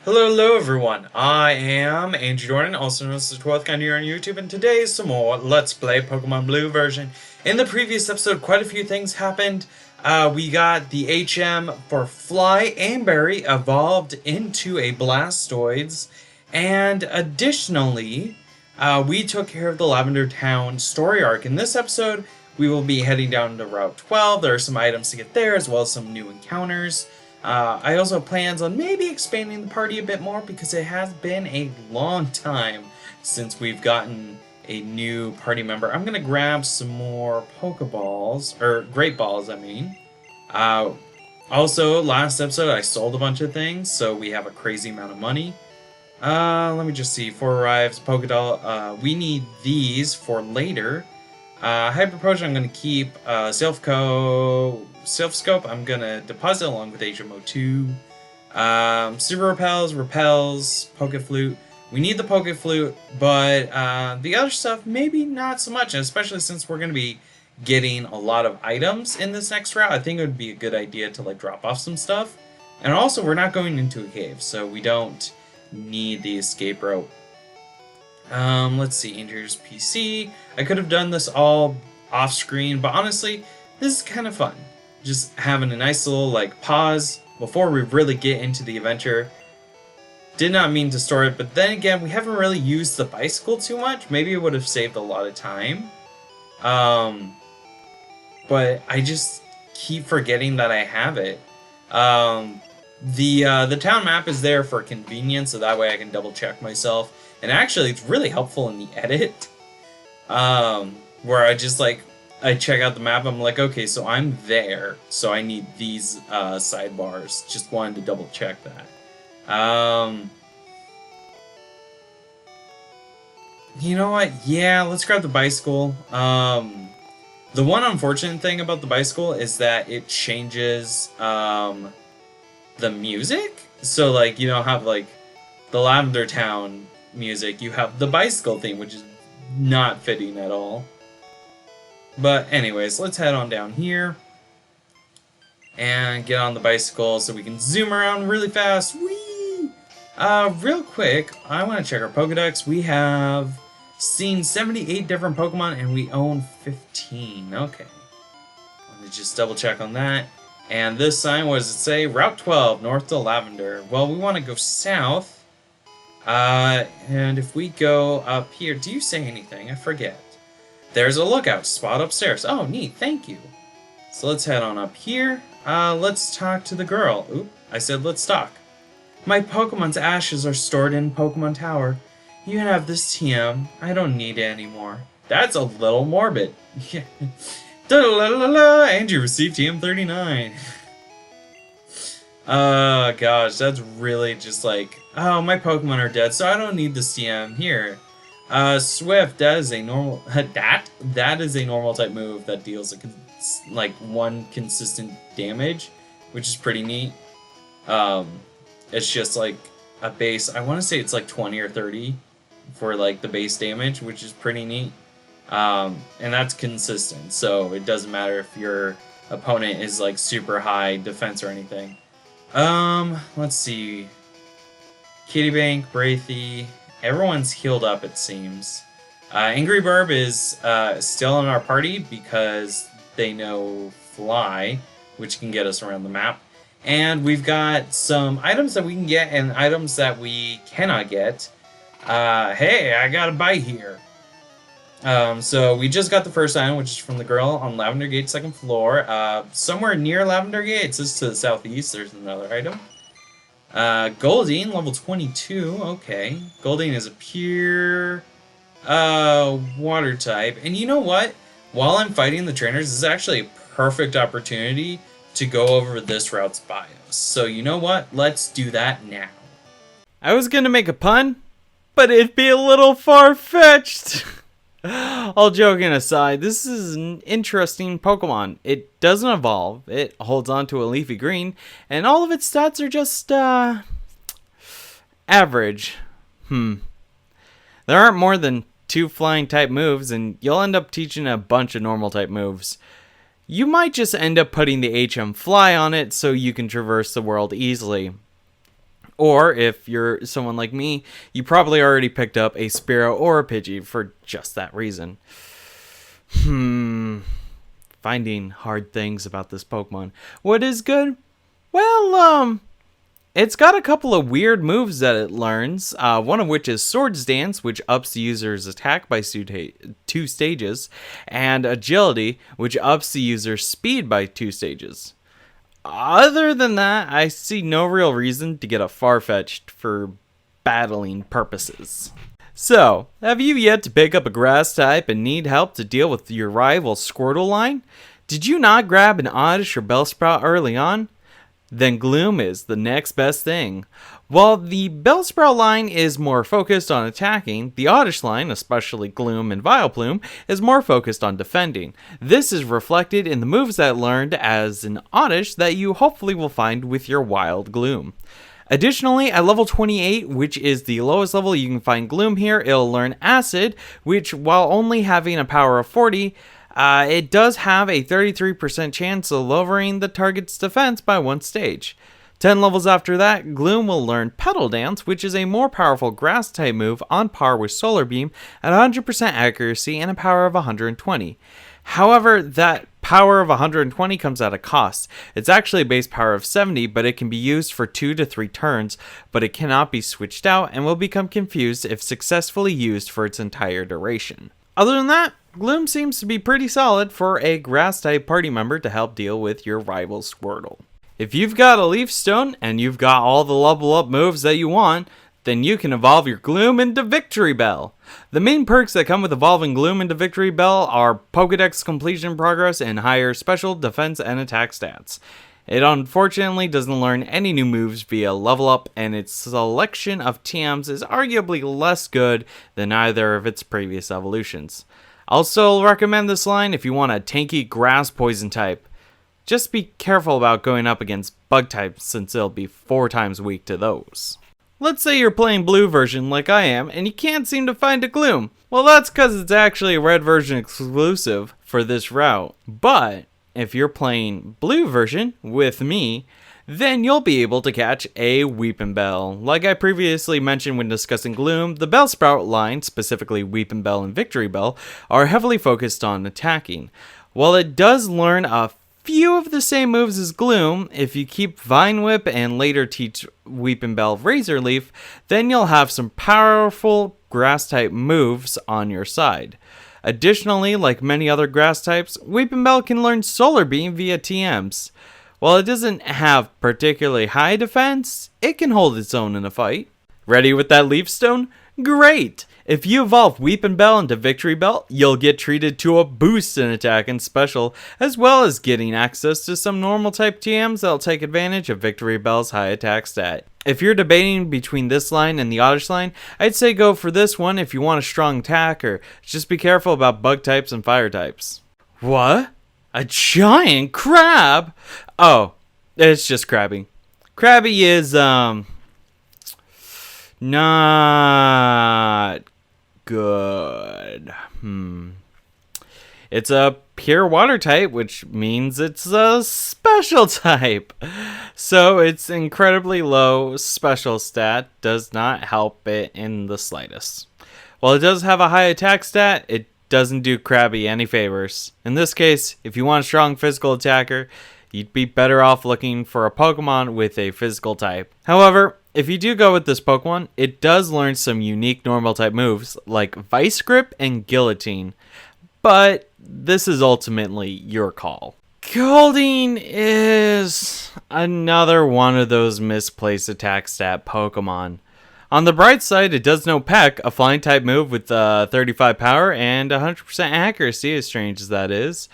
Hello everyone. I am Andrew Jordan, also known as the 12th Kind here on YouTube, and today is some more Let's Play Pokemon Blue version. In the previous episode, quite a few things happened. We got the HM for Fly Aimberry evolved into a Blastoise, and additionally, we took care of the Lavender Town story arc. In this episode, we will be heading down to Route 12. There are some items to get there, as well as some new encounters. I also plans on maybe expanding the party a bit more because it has been a long time since we've gotten a new party member. I'm going to grab some more Pokeballs, or Great Balls, I mean. Also, last episode I sold a bunch of things, so we have a crazy amount of money. Let me just see. 4 arrives, Pokédoll. We need these for later. Hyper Potion I'm going to keep. Silph Co. Silph Scope I'm going to deposit along with HMO2. Super Repels, Poke Flute. We need the Poke Flute, but the other stuff maybe not so much, especially since we're going to be getting a lot of items in this next route. I think it would be a good idea to like drop off some stuff. And also we're not going into a cave, so we don't need the escape rope. Let's see, Andrew's PC. I could have done this all off screen, but honestly, this is kind of fun. Just having a nice little like pause before we really get into the adventure. Did not mean to store it, but then again, we haven't really used the bicycle too much. Maybe it would have saved a lot of time. But I just keep forgetting that I have it. The town map is there for convenience, so that way I can double check myself. And actually, it's really helpful in the edit, where I just like, I check out the map, I'm like, okay, so I'm there, so I need these sidebars. Just wanted to double check that. You know what? Yeah, let's grab the bicycle. The one unfortunate thing about the bicycle is that it changes the music. So like, you don't have like the Lavender Town music, you have the bicycle theme, which is not fitting at all. But anyways, let's head on down here and get on the bicycle so we can zoom around really fast. Whee! Real quick, I want to check our Pokedex. We have seen 78 different Pokemon and we own 15. Okay. Let me just double check on that. And this sign, what does it say? Route 12, north to Lavender. Well, we want to go south. And if we go up here, do you say anything? I forget. There's a lookout spot upstairs. Oh, neat, thank you. So let's head on up here. Let's talk to the girl. Oop, I said let's talk. My Pokemon's ashes are stored in Pokemon Tower. You can have this TM. I don't need it anymore. That's a little morbid. Andrew received TM39. Gosh, that's really just like, oh, my Pokemon are dead, so I don't need the CM here. Swift, that is a normal, that is a normal type move that deals like one consistent damage, which is pretty neat. It's just like a base, I want to say it's like 20 or 30 for like the base damage, which is pretty neat. And that's consistent, so it doesn't matter if your opponent is like super high defense or anything. Let's see. Kitty Bank, Braithy, everyone's healed up, it seems. Angry Burb is still in our party because they know Fly, which can get us around the map. And we've got some items that we can get and items that we cannot get. Hey, I got a bite here. So we just got the first item, which is from the girl on Lavender Gate, 2nd floor. Somewhere near Lavender Gate, it says to the southeast, there's another item. Goldeen, level 22, okay. Goldeen is a pure water type. And you know what? While I'm fighting the trainers, this is actually a perfect opportunity to go over this route's bios. So you know what? Let's do that now. I was gonna make a pun, but it'd be a little far-fetched. All joking aside, this is an interesting Pokemon. It doesn't evolve, it holds on to a leafy green, and all of its stats are just, average. There aren't more than 2 flying type moves, and you'll end up teaching a bunch of normal type moves. You might just end up putting the HM Fly on it so you can traverse the world easily. Or if you're someone like me, you probably already picked up a Spearow or a Pidgey for just that reason. Finding hard things about this Pokemon. What is good? Well, it's got a couple of weird moves that it learns, one of which is Swords Dance, which ups the user's attack by 2 stages, and Agility, which ups the user's speed by 2 stages. Other than that, I see no real reason to get a Farfetch'd for battling purposes. So, have you yet to pick up a grass type and need help to deal with your rival Squirtle line? Did you not grab an Oddish or Bellsprout early on? Then Gloom is the next best thing. While the Bellsprout line is more focused on attacking, the Oddish line, especially Gloom and Vileplume, is more focused on defending. This is reflected in the moves that learned as an Oddish that you hopefully will find with your Wild Gloom. Additionally, at level 28, which is the lowest level you can find Gloom here, it'll learn Acid, which while only having a power of 40, it does have a 33% chance of lowering the target's defense by 1 stage. 10 levels after that, Gloom will learn Petal Dance, which is a more powerful grass type move on par with Solar Beam at 100% accuracy and a power of 120. However, that power of 120 comes at a cost. It's actually a base power of 70, but it can be used for 2 to 3 turns, but it cannot be switched out and will become confused if successfully used for its entire duration. Other than that, Gloom seems to be pretty solid for a grass type party member to help deal with your rival Squirtle. If you've got a Leaf Stone and you've got all the level up moves that you want, then you can evolve your Gloom into Victory Bell. The main perks that come with evolving Gloom into Victory Bell are Pokedex completion progress and higher special, defense, and attack stats. It unfortunately doesn't learn any new moves via level up, and its selection of TMs is arguably less good than either of its previous evolutions. I'll still recommend this line if you want a tanky grass poison type. Just be careful about going up against bug types since it'll be 4 times weak to those. Let's say you're playing blue version like I am and you can't seem to find a Gloom. Well, that's because it's actually a red version exclusive for this route. But if you're playing blue version with me, then you'll be able to catch a Weepinbell. Like I previously mentioned when discussing Gloom, the Bellsprout line, specifically Weepinbell and Victory Bell, are heavily focused on attacking. While it does learn a few of the same moves as Gloom, if you keep Vine Whip and later teach Weepinbell Razor Leaf, then you'll have some powerful grass type moves on your side. Additionally, like many other grass types, Weepinbell can learn Solar Beam via TMs. While it doesn't have particularly high defense, it can hold its own in a fight. Ready with that Leaf Stone? Great! If you evolve Weepinbell into Victory Bell, you'll get treated to a boost in attack and special, as well as getting access to some normal type TMs that'll take advantage of Victory Bell's high attack stat. If you're debating between this line and the Oddish line, I'd say go for this one if you want a strong attack, or just be careful about bug types and fire types. What? A giant crab? Oh, it's just Krabby. Krabby is, not good. It's a pure water type, which means it's a special type. So its incredibly low special stat does not help it in the slightest. While it does have a high attack stat, it doesn't do Krabby any favors. In this case, if you want a strong physical attacker, you'd be better off looking for a Pokemon with a physical type. However, if you do go with this Pokemon, it does learn some unique normal type moves like Vice Grip and Guillotine, but this is ultimately your call. Goldeen is another one of those misplaced attack stat Pokemon. On the bright side, it does know Peck, a flying type move with 35 power and 100% accuracy, as strange as that is.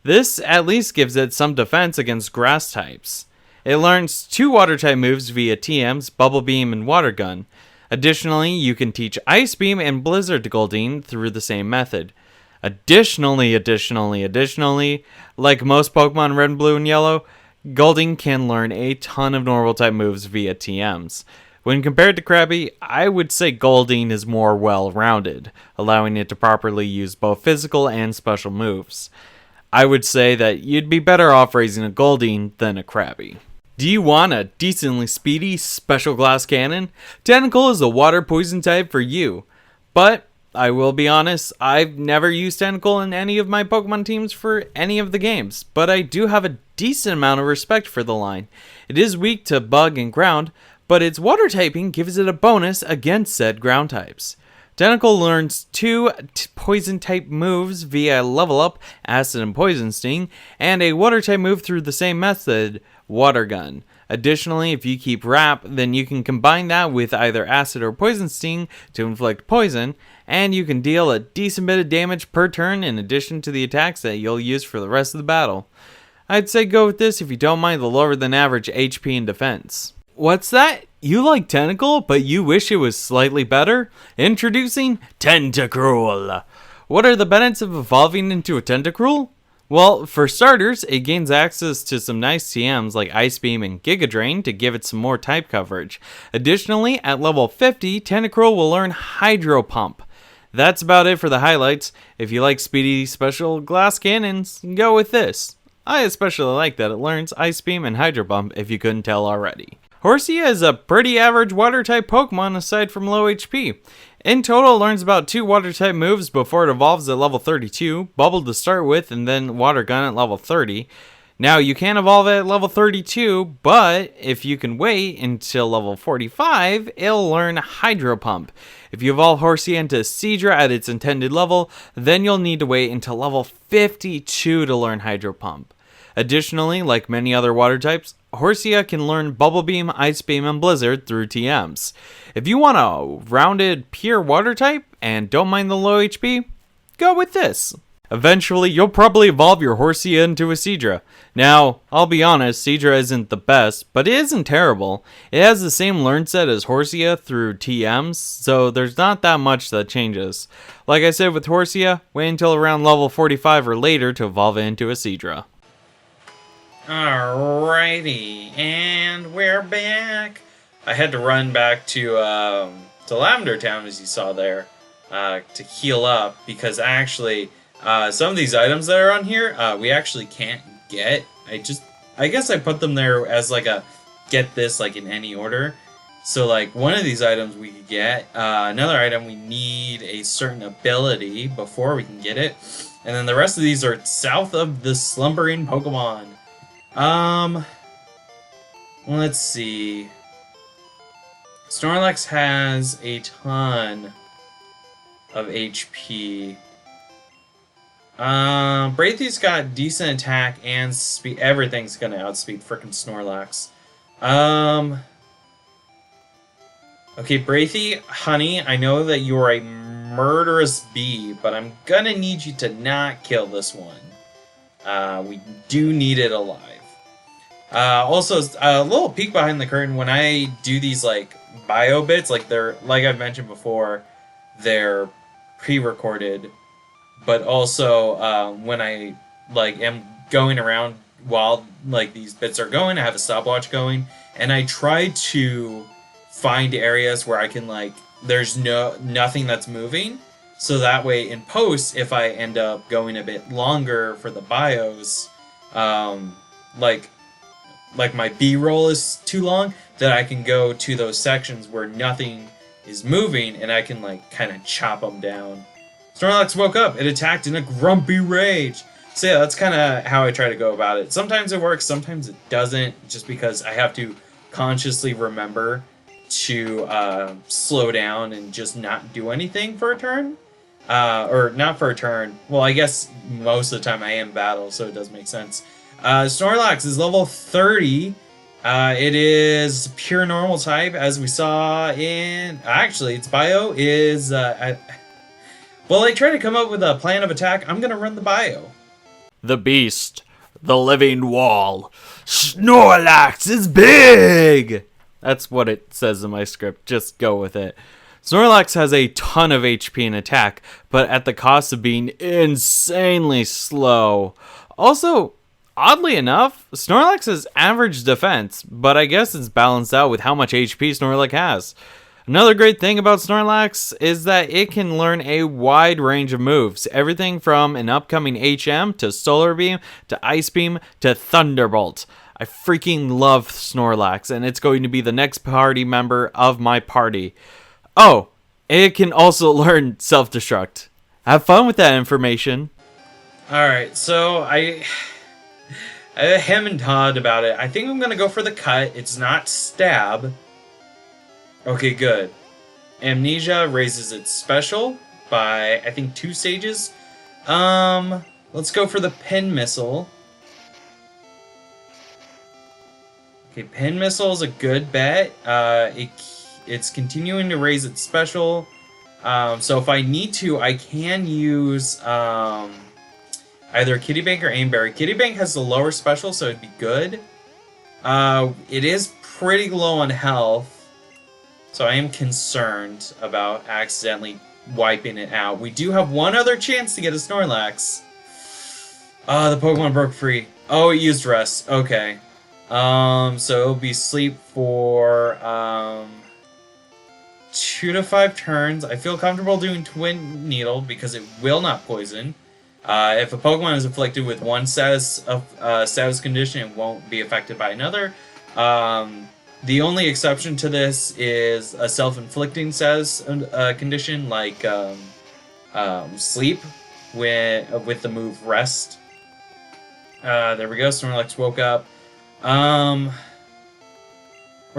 This at least gives it some defense against grass types. It learns 2 water type moves via TMs, Bubble Beam and Water Gun. Additionally, you can teach Ice Beam and Blizzard to Goldeen through the same method. Additionally, like most Pokemon Red, Blue, and Yellow, Goldeen can learn a ton of normal type moves via TMs. When compared to Krabby, I would say Goldeen is more well-rounded, allowing it to properly use both physical and special moves. I would say that you'd be better off raising a Goldeen than a Krabby. Do you want a decently speedy special glass cannon? Tentacle is a water poison type for you. But I will be honest, I've never used Tentacle in any of my Pokemon teams for any of the games, but I do have a decent amount of respect for the line. It is weak to bug and ground, but its water typing gives it a bonus against said ground types. Tentacle learns 2 poison type moves via level up, Acid and Poison Sting, and a water type move through the same method, Water Gun. Additionally, if you keep Wrap, then you can combine that with either Acid or Poison Sting to inflict poison, and you can deal a decent bit of damage per turn in addition to the attacks that you'll use for the rest of the battle. I'd say go with this if you don't mind the lower than average HP and defense. What's that? You like Tentacle, but you wish it was slightly better? Introducing Tentacruel. What are the benefits of evolving into a Tentacruel? Well, for starters, it gains access to some nice TMs like Ice Beam and Giga Drain to give it some more type coverage. Additionally, at level 50, Tentacruel will learn Hydro Pump. That's about it for the highlights. If you like speedy special glass cannons, go with this. I especially like that it learns Ice Beam and Hydro Pump if you couldn't tell already. Horsea is a pretty average water-type Pokemon aside from low HP. In total, it learns about 2 water-type moves before it evolves at level 32, Bubble to start with, and then Water Gun at level 30. Now, you can evolve it at level 32, but if you can wait until level 45, it'll learn Hydro Pump. If you evolve Horsea into Seadra at its intended level, then you'll need to wait until level 52 to learn Hydro Pump. Additionally, like many other water types, Horsea can learn Bubble Beam, Ice Beam, and Blizzard through TMs. If you want a rounded, pure water type and don't mind the low HP, go with this. Eventually, you'll probably evolve your Horsea into a Seadra. Now, I'll be honest, Seadra isn't the best, but it isn't terrible. It has the same learn set as Horsea through TMs, so there's not that much that changes. Like I said with Horsea, wait until around level 45 or later to evolve it into a Seadra. Alrighty, and we're back. I had to run back to Lavender Town, as you saw there, to heal up, because actually, some of these items that are on here, we actually can't get. I guess I put them there as like a, get this like in any order. So like one of these items we could get, another item we need a certain ability before we can get it. And then the rest of these are south of the slumbering Pokemon. Let's see. Snorlax has a ton of HP. Braithy's got decent attack and speed. Everything's gonna outspeed frickin' Snorlax. Okay, Braithy, honey, I know that you're a murderous bee, but I'm gonna need you to not kill this one. We do need it alive. Also, a little peek behind the curtain, when I do these, like, bio bits, like I've mentioned before, they're pre-recorded, but also, when I, like, am going around while, like, these bits are going, I have a stopwatch going, and I try to find areas where I can, like, there's nothing that's moving, so that way, in post, if I end up going a bit longer for the bios, like my B-roll is too long, that I can go to those sections where nothing is moving and I can like kind of chop them down. Snorlax woke up. It attacked in a grumpy rage. So yeah, that's kind of how I try to go about it. Sometimes it works, sometimes it doesn't, just because I have to consciously remember to slow down and just not do anything for a turn. Or not for a turn. Well, I guess most of the time I am battle, so it does make sense. Snorlax is level 30. It is pure normal type, as we saw in... Actually, its bio is... Well, I try to come up with a plan of attack. I'm going to run the bio. The Beast. The Living Wall. Snorlax is big! That's what it says in my script. Just go with it. Snorlax has a ton of HP and attack, but at the cost of being insanely slow. Also... oddly enough, Snorlax has average defense, but I guess it's balanced out with how much HP Snorlax has. Another great thing about Snorlax is that it can learn a wide range of moves, everything from an upcoming HM to Solar Beam to Ice Beam to Thunderbolt. I freaking love Snorlax, and it's going to be the next party member of my party. Oh, it can also learn self-destruct. Have fun with that information. Alright, so I hem and hawed about it. I think I'm gonna go for the cut. It's not stab. Okay, good. Amnesia raises its special by, I think, 2 stages. Let's go for the pin missile. Okay, pin missile is a good bet. It's continuing to raise its special. So if I need to, I can use either Kitty Bank or Aimberry. Kitty Bank has the lower special, so it'd be good. It is pretty low on health, so I am concerned about accidentally wiping it out. We do have one other chance to get a Snorlax. The Pokemon broke free. Oh, it used rest. Okay. So it'll be sleep for 2 to 5 turns. I feel comfortable doing Twin Needle because it will not poison. If a Pokemon is afflicted with one status condition, it won't be affected by another. The only exception to this is a self-inflicting status condition, like sleep with the move rest. There we go. Snorlax woke up. We're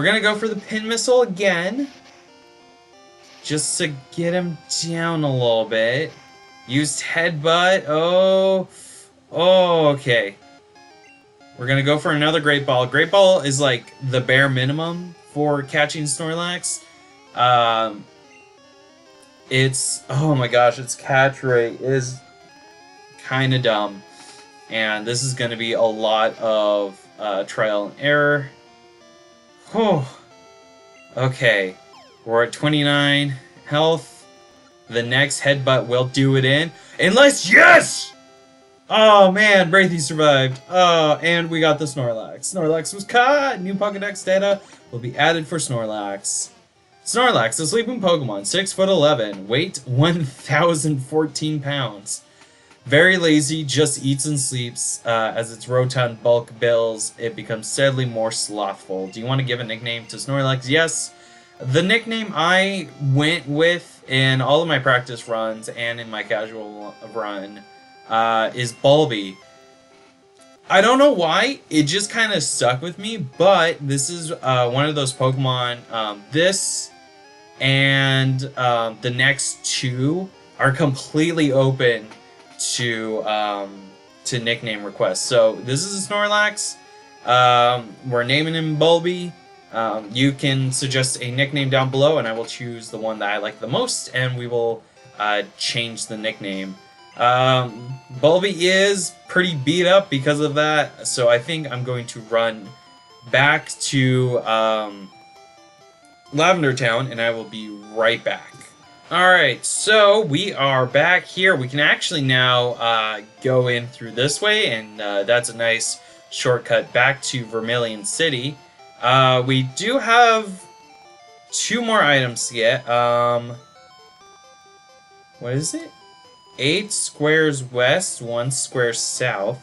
gonna go for the pin missile again, just to get him down a little bit. Used headbutt. Oh, okay. We're gonna go for another Great Ball. Great Ball is like the bare minimum for catching Snorlax. It's, oh my gosh, its catch rate is kind of dumb, and this is gonna be a lot of trial and error. Whew. Okay, we're at 29 health. The next headbutt will do it in. Unless, yes! Oh man, Braithy survived. Oh, and we got the Snorlax. Snorlax was caught! New Pokedex data will be added for Snorlax. Snorlax, a sleeping Pokemon, 6'11", weight 1,014 pounds. Very lazy, just eats and sleeps. As its rotund bulk builds, it becomes steadily more slothful. Do you want to give a nickname to Snorlax? Yes. The nickname I went with in all of my practice runs and in my casual run is Bulby. I don't know why, it just kind of stuck with me, but this is one of those Pokemon, this and the next 2 are completely open to nickname requests. So this is a Snorlax. We're naming him Bulby. You can suggest a nickname down below, and I will choose the one that I like the most, and we will change the nickname. Bulby is pretty beat up because of that, so I think I'm going to run back to Lavender Town, and I will be right back. Alright, so we are back here. We can actually now go in through this way, and that's a nice shortcut back to Vermilion City. We do have 2 more items to get. What is it? 8 squares west, 1 square south.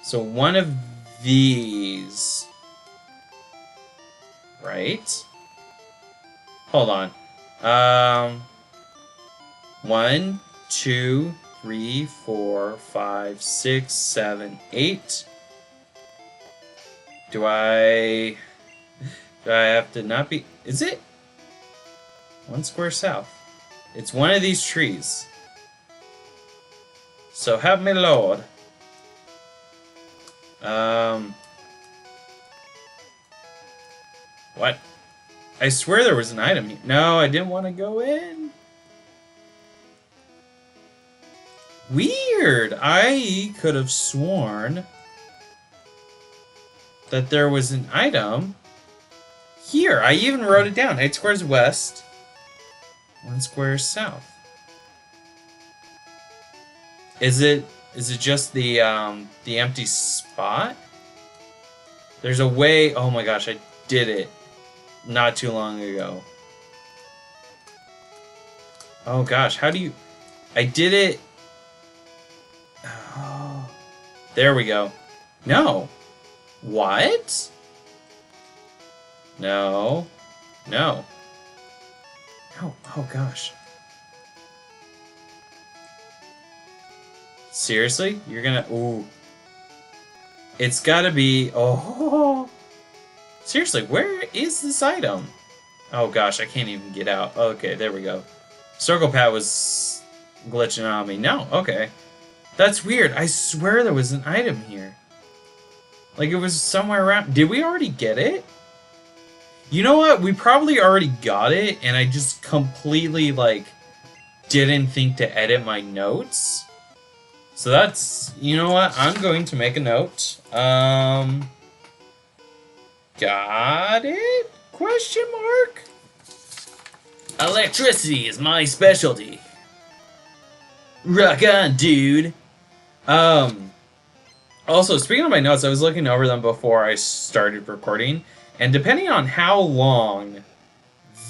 So one of these. Right? Hold on. 1, 2, 3, 4, 5, 6, 7, 8. Do I have to not be... Is it? 1 square south. It's one of these trees. So help me Lord. What? I swear there was an item here. No, I didn't want to go in. Weird. I could have sworn that there was an item here. I even wrote it down. 8 squares west, 1 square south. Is it just the empty spot? There's a way. Oh my gosh, I did it not too long ago. Oh gosh, how do you... I did it... Oh, there we go. No. What? No. No. No. Oh, gosh. Seriously? You're gonna... Ooh. It's gotta be... Oh. Seriously, where is this item? Oh, gosh, I can't even get out. Okay, there we go. Circle Pad was glitching on me. No, okay. That's weird. I swear there was an item here. Like, it was somewhere around... Did we already get it? You know what? We probably already got it, and I just completely, like, didn't think to edit my notes. So that's... You know what? I'm going to make a note. Got it? Question mark? Electricity is my specialty. Rock on, dude. Also, speaking of my notes, I was looking over them before I started recording, and depending on how long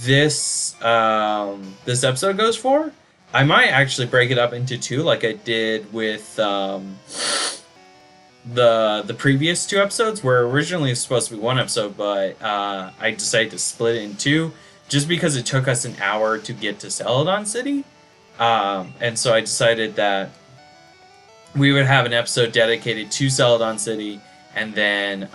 this this episode goes for, I might actually break it up into two, like I did with the previous two episodes, where originally it was supposed to be one episode, but I decided to split it in two, just because it took us an hour to get to Celadon City. And so I decided that we would have an episode dedicated to Celadon City, and then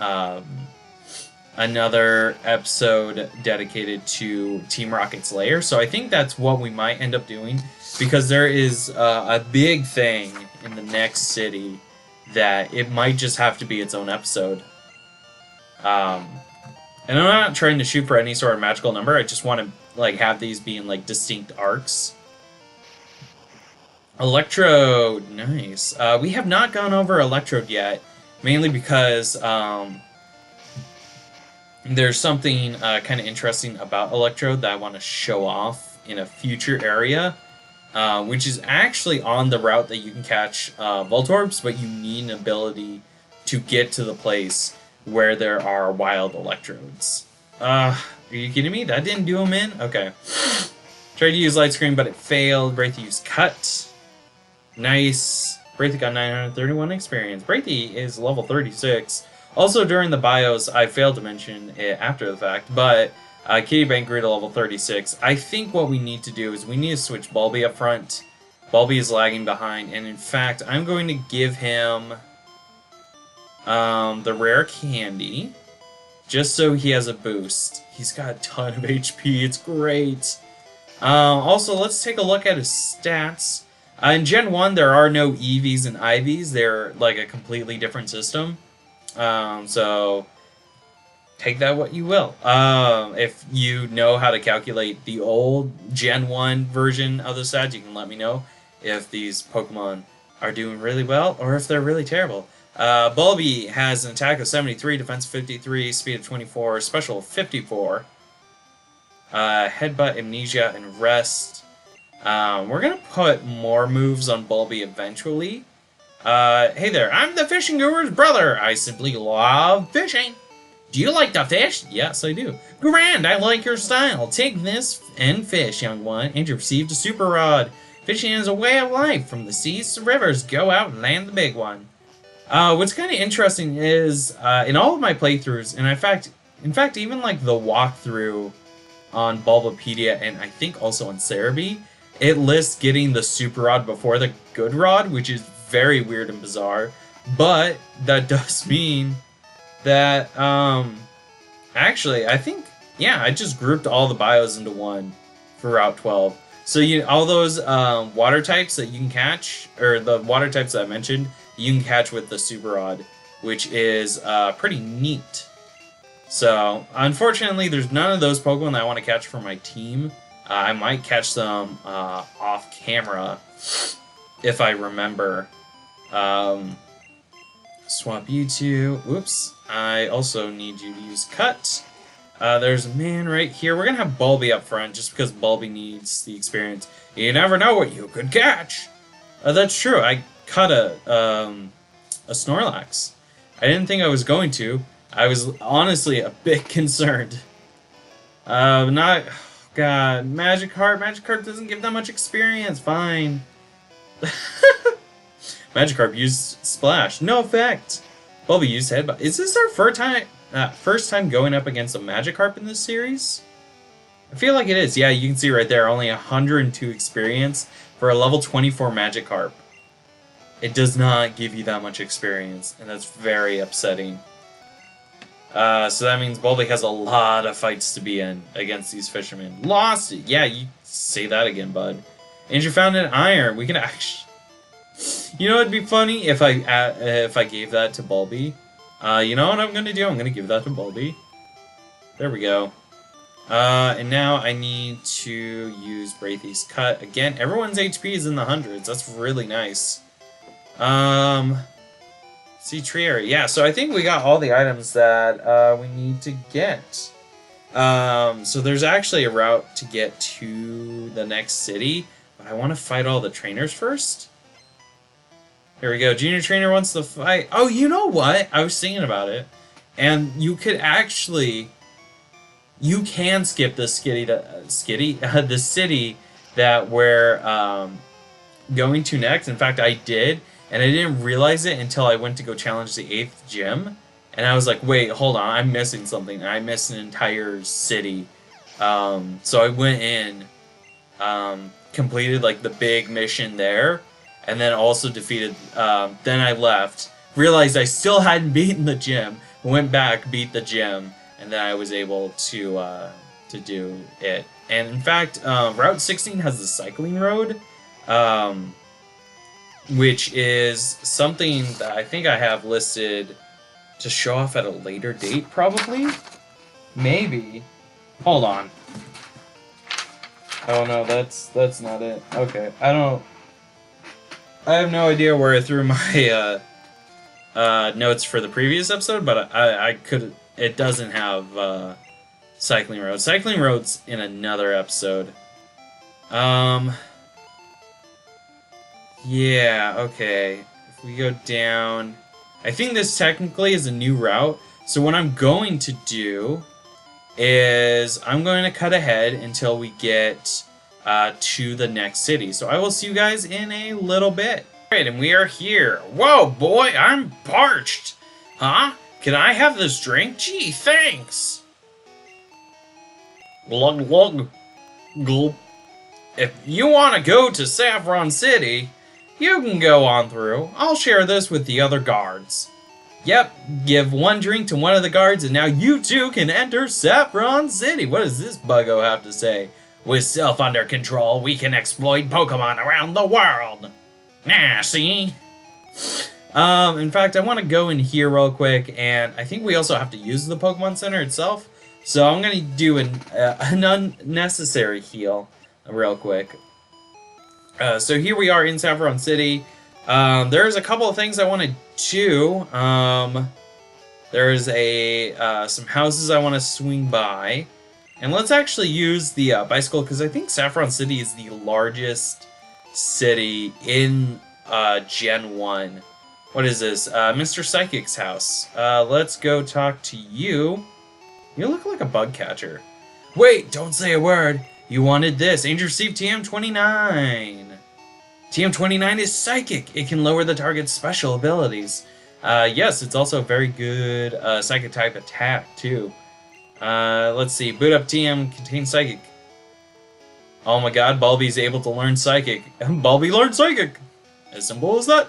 another episode dedicated to Team Rocket's lair. So I think that's what we might end up doing, because there is a big thing in the next city that it might just have to be its own episode. And I'm not trying to shoot for any sort of magical number. I just want to like have these being like distinct arcs. Electrode, nice. We have not gone over Electrode yet, mainly because there's something kind of interesting about Electrode that I want to show off in a future area, which is actually on the route that you can catch Voltorbs, but you need an ability to get to the place where there are wild Electrodes. Are you kidding me? That didn't do them in? Okay. Tried to use Light Screen, but it failed. Braithy used Cut. Nice. Braithy got 931 experience. Braithy is level 36. Also, during the bios, I failed to mention it after the fact, but Kitty Bank grew to level 36. I think what we need to do is we need to switch Bulby up front. Bulby is lagging behind, and in fact, I'm going to give him the rare candy, just so he has a boost. He's got a ton of HP. It's great. Also, let's take a look at his stats. In Gen 1, there are no EVs and IVs. They're like a completely different system. So take that what you will. If you know how to calculate the old Gen 1 version of the stats, you can let me know if these Pokemon are doing really well or if they're really terrible. Bulby has an attack of 73, defense 53, speed of 24, special of 54. Headbutt, Amnesia, and Rest. We're gonna put more moves on Bulby eventually. Hey there, I'm the fishing guru's brother. I simply love fishing. Do you like to fish? Yes, I do. Grand, I like your style. Take this and fish, young one, and you received a super rod. Fishing is a way of life. From the seas to rivers, go out and land the big one. What's kind of interesting is, in all of my playthroughs, and in fact, even like the walkthrough on Bulbapedia, and I think also on Cerebi, it lists getting the super rod before the good rod, which is very weird and bizarre. But that does mean that, actually, I think, yeah, I just grouped all the bios into one for Route 12. So all those water types that you can catch, or the water types that I mentioned, you can catch with the super rod, which is pretty neat. So, unfortunately, there's none of those Pokemon that I want to catch for my team. I might catch them off camera if I remember. Swap you two. Whoops. I also need you to use Cut. There's a man right here. We're going to have Bulby up front just because Bulby needs the experience. You never know what you could catch. That's true. I caught a Snorlax. I didn't think I was going to. I was honestly a bit concerned. God, Magikarp. Magikarp doesn't give that much experience. Fine. Magikarp used Splash. No effect. Bulby used headbutt. Is this our first time going up against a Magikarp in this series? I feel like it is. Yeah, you can see right there, only 102 experience for a level 24 Magikarp. It does not give you that much experience, and that's very upsetting. So that means Bulby has a lot of fights to be in against these fishermen. Lost it! Yeah, you say that again, bud. And you found an iron. We can actually... You know, it'd be funny if I gave that to Bulby. You know what I'm gonna do? I'm gonna give that to Bulby. There we go. And now I need to use Braithy's Cut. Again, everyone's HP is in the hundreds. That's really nice. See, tree area. Yeah, so I think we got all the items that we need to get. So there's actually a route to get to the next city, but I want to fight all the trainers first. Here we go. Junior trainer wants to fight. Oh, you know what? I was thinking about it. And you could actually... You can skip the the city that we're going to next. In fact, I did, and I didn't realize it until I went to go challenge the 8th gym. And I was like, wait, hold on, I'm missing something. And I missed an entire city. So I went in, completed like the big mission there, and then also defeated, then I left, realized I still hadn't beaten the gym, went back, beat the gym, and then I was able to do it. And in fact, Route 16 has the cycling road, which is something that I think I have listed to show off at a later date, probably? Maybe. Hold on. Oh no, that's not it. Okay, I have no idea where I threw my notes for the previous episode, but I could. It doesn't have cycling roads. Cycling roads in another episode. Yeah. Okay. If we go down, I think this technically is a new route. So what I'm going to do is I'm going to cut ahead until we get to the next city. So I will see you guys in a little bit. Alright, and we are here. Whoa, boy, I'm parched. Huh? Can I have this drink? Gee, thanks. Glug, glug. Gulp. If you want to go to Saffron City, you can go on through. I'll share this with the other guards. Yep, give one drink to one of the guards and now you too can enter Saffron City. What does this buggo have to say? With Silph under control, we can exploit Pokemon around the world. Nah, see? In fact, I want to go in here real quick, and I think we also have to use the Pokemon Center itself. So I'm going to do an unnecessary heal real quick. So here we are in Saffron City. There's a couple of things I want to do. There's some houses I want to swing by. And let's actually use the bicycle, because I think Saffron City is the largest city in Gen 1. What is this? Mr. Psychic's house. Let's go talk to you. You look like a bug catcher. Wait, don't say a word. You wanted this. Angel received TM29. TM29 is psychic. It can lower the target's special abilities. Yes, it's also a very good psychic type attack, too. Let's see. Boot up TM contains psychic. Oh my god, Bulby's able to learn psychic. Bulby learned psychic! As simple as that.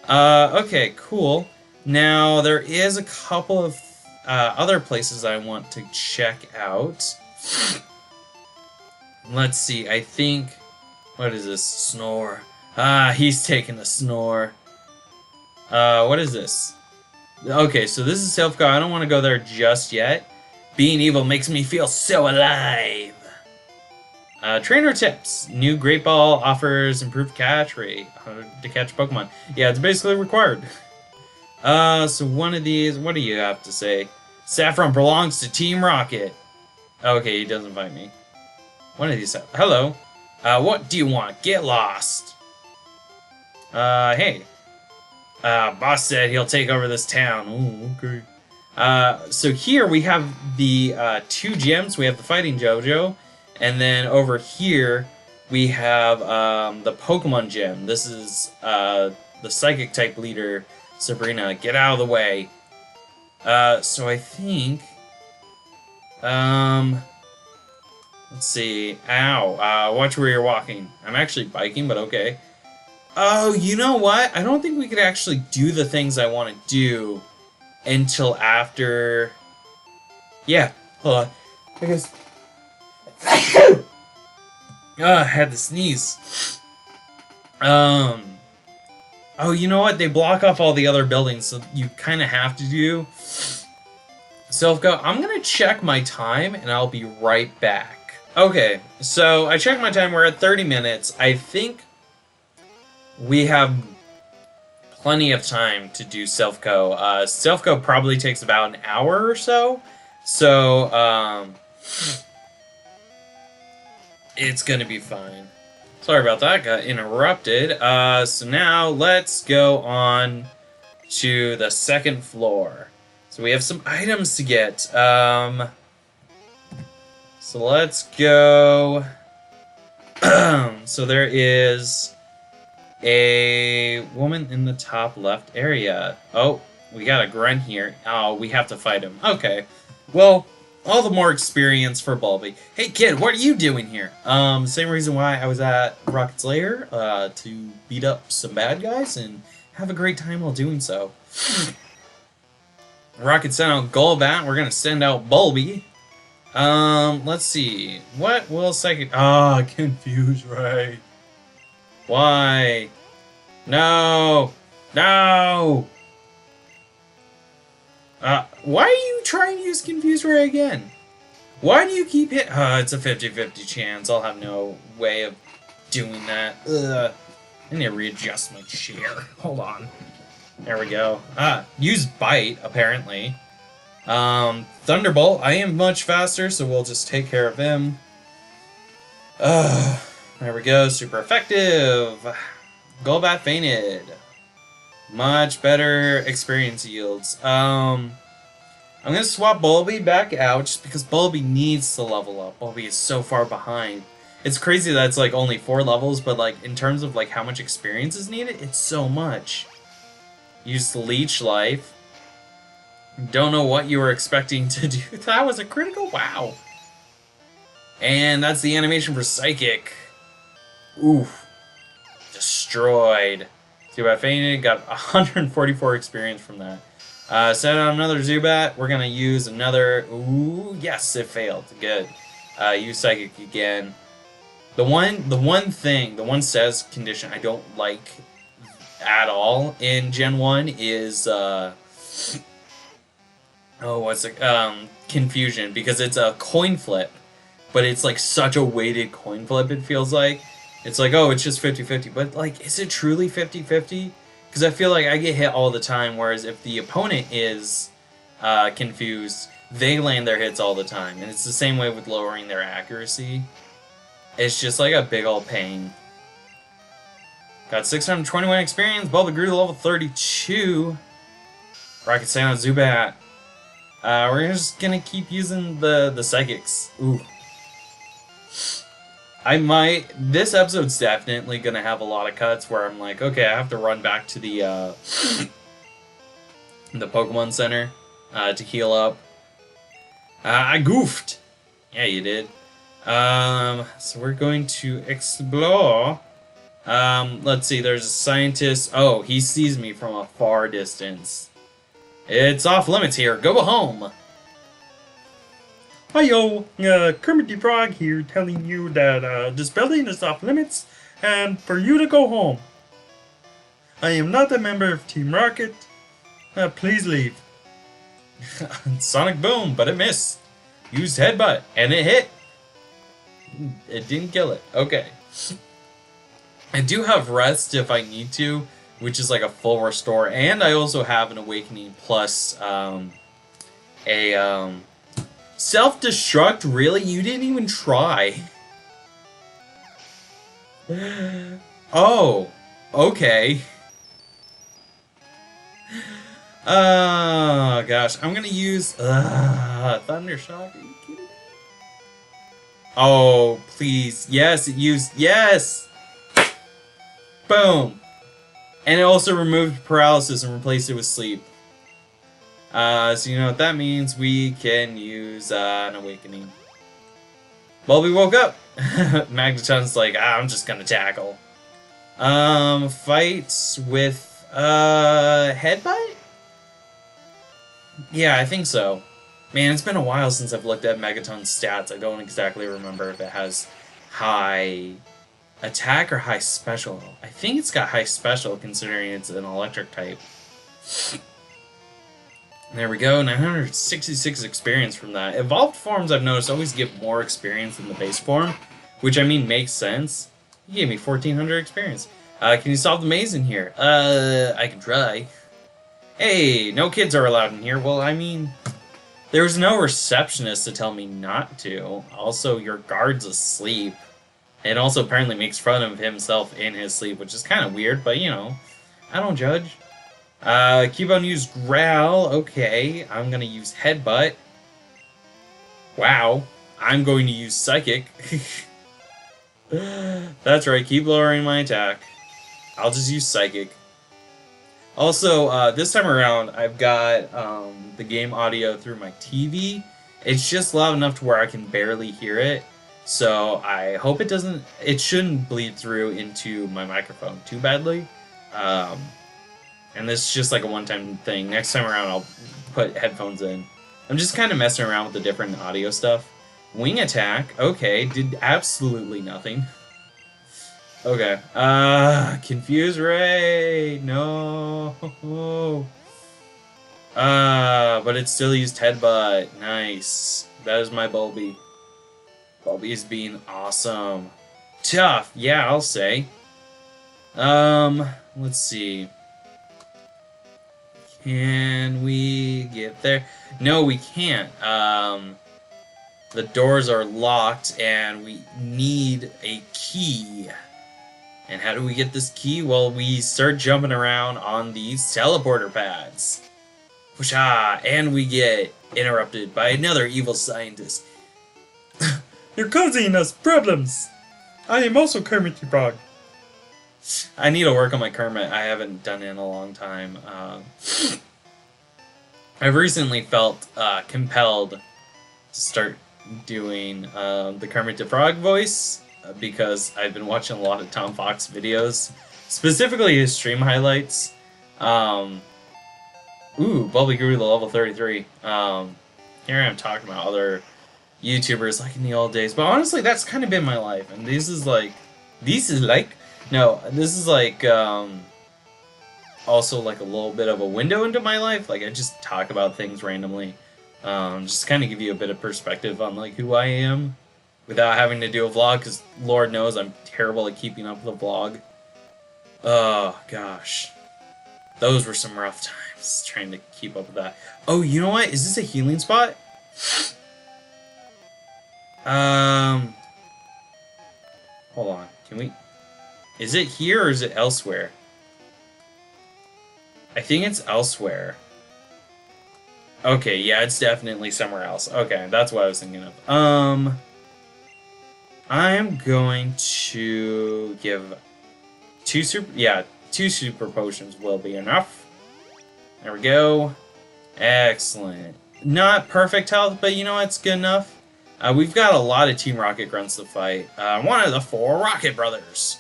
Okay, cool. Now, there is a couple of other places I want to check out. Let's see, I think... What is this? Snore. Ah, he's taking a snore. What is this? Okay, so this is Silph Co. I don't want to go there just yet. Being evil makes me feel so alive. Trainer tips. New Great Ball offers improved catch rate to catch Pokemon. Yeah, it's basically required. So one of these, what do you have to say? Saffron belongs to Team Rocket. Okay, he doesn't fight me. One of these, hello. What do you want? Get lost. Hey. Boss said he'll take over this town. Ooh, okay. So here we have the 2 gyms. We have the Fighting JoJo. And then over here, we have the Pokemon Gym. This is the Psychic type leader, Sabrina, get out of the way. So I think... let's see. Ow. Watch where you're walking. I'm actually biking, but okay. Oh, you know what? I don't think we could actually do the things I want to do until after... Yeah, hold on. I guess... I had to sneeze. Oh, you know what? They block off all the other buildings, so you kind of have to do... Silph Co. I'm going to check my time, and I'll be right back. Okay, so I checked my time. We're at 30 minutes. I think we have plenty of time to do Silph Co. Silph Co. probably takes about an hour or so. So, it's going to be fine. Sorry about that, got interrupted. So now let's go on to the second floor. So we have some items to get. So let's go. So there is a woman in the top left area. Oh, we got a grunt here. Oh, we have to fight him. Okay. Well, all the more experience for Bulby. Hey kid, what are you doing here? Same reason why I was at Rocket's Lair, to beat up some bad guys and have a great time while doing so. Rocket sent out Golbat, we're gonna send out Bulby. Let's see. What will Psychic... Ah, confuse Ray. Why? No! No! Why are you trying to use Confuse Ray again? Why do you keep hit? It's a 50-50 chance. I'll have no way of doing that. Ugh. I need to readjust my chair. Hold on. There we go. Use Bite, apparently. Thunderbolt. I am much faster, so we'll just take care of him. There we go. Super effective. Golbat fainted. Much better experience yields. I'm gonna swap Bulby back out just because Bulby needs to level up. Bulby is so far behind. It's crazy that it's like only 4 levels, but like in terms of like how much experience is needed, it's so much. Use the Leech Life. Don't know what you were expecting to do. That was a critical. Wow. And that's the animation for Psychic. Oof. Destroyed. Zubat fainted, got 144 experience from that. Set on another Zubat. We're gonna use another. Ooh, yes, it failed. Good. Use Psychic again. The one says condition I don't like at all in Gen 1 is Confusion, because it's a coin flip, but it's like such a weighted coin flip, it feels like. It's like, oh, it's just 50-50, but like, is it truly 50-50? Because I feel like I get hit all the time, whereas if the opponent is confused, they land their hits all the time, and it's the same way with lowering their accuracy. It's just like a big old pain. Got 621 experience, Bulba grew to level 32. Rocket Santa Zubat. We're just gonna keep using the Psychics. Ooh. This episode's definitely gonna have a lot of cuts where I'm like, okay, I have to run back to the Pokemon Center to heal up. I goofed. Yeah, you did. So we're going to explore. Let's see, there's a scientist. Oh, he sees me from a far distance. It's off limits here. Go home. Hi-yo, Kermit the Frog here, telling you that this building is off limits, and for you to go home. I am not a member of Team Rocket. Please leave. Sonic Boom, but it missed. Used Headbutt, and it hit. It didn't kill it. Okay. I do have Rest if I need to, which is like a full restore, and I also have an Awakening plus Self-destruct? Really? You didn't even try. Oh, okay. Oh, gosh. I'm gonna use Thundershock. Are you kidding me? Oh, please. Yes, it used... Yes! Boom. And it also removed paralysis and replaced it with sleep. So you know what that means. We can use an awakening. Bulby woke up. Magneton's like, I'm just gonna tackle. Fight with headbutt? Yeah, I think so. Man, it's been a while since I've looked at Megaton's stats. I don't exactly remember if it has high attack or high special. I think it's got high special considering it's an electric type. There we go, 966 experience from that. Evolved forms, I've noticed, always give more experience than the base form, which I mean makes sense. You gave me 1400 experience. Can you solve the maze in here? I can try. Hey, no kids are allowed in here. Well, I mean, there's no receptionist to tell me not to. Also, your guard's asleep. And also apparently makes fun of himself in his sleep, which is kind of weird, but you know, I don't judge. Cubone used Growl. Okay, I'm gonna use Headbutt. Wow, I'm going to use Psychic. That's right, keep lowering my attack. I'll just use Psychic. Also, this time around, I've got the game audio through my TV. It's just loud enough to where I can barely hear it. So I hope it doesn't, it shouldn't bleed through into my microphone too badly. And this is just like a one-time thing. Next time around, I'll put headphones in. I'm just kind of messing around with the different audio stuff. Wing attack, okay, did absolutely nothing. Okay, Confuse Ray, no. But it still used Headbutt, nice. That is my Bulby. Bulby is being awesome. Tough, yeah, I'll say. Let's see. Can we get there? No, we can't. The doors are locked and we need a key. And how do we get this key? Well, we start jumping around on these teleporter pads. Whoosha! And we get interrupted by another evil scientist. You're causing us problems. I am also Kermit the Frog. I need to work on my Kermit. I haven't done it in a long time. I've recently felt compelled to start doing the Kermit the Frog voice because I've been watching a lot of Tom Fox videos, specifically his stream highlights. Bulby grew to level 33. Here I am talking about other YouTubers like in the old days, but honestly, that's kind of been my life, and this is like also like a little bit of a window into my life. Like I just talk about things randomly, just kind of give you a bit of perspective on like who I am without having to do a vlog, because Lord knows I'm terrible at keeping up with the vlog. Oh gosh, those were some rough times trying to keep up with that. Oh, you know what? Is this a healing spot? Hold on. Can we? Is it here or is it elsewhere? I think it's elsewhere. Okay, yeah, it's definitely somewhere else. Okay, that's what I was thinking of. I'm going to give two super potions will be enough. There we go. Excellent. Not perfect health, but you know it's good enough. We've got a lot of Team Rocket grunts to fight. One of the 4 Rocket Brothers.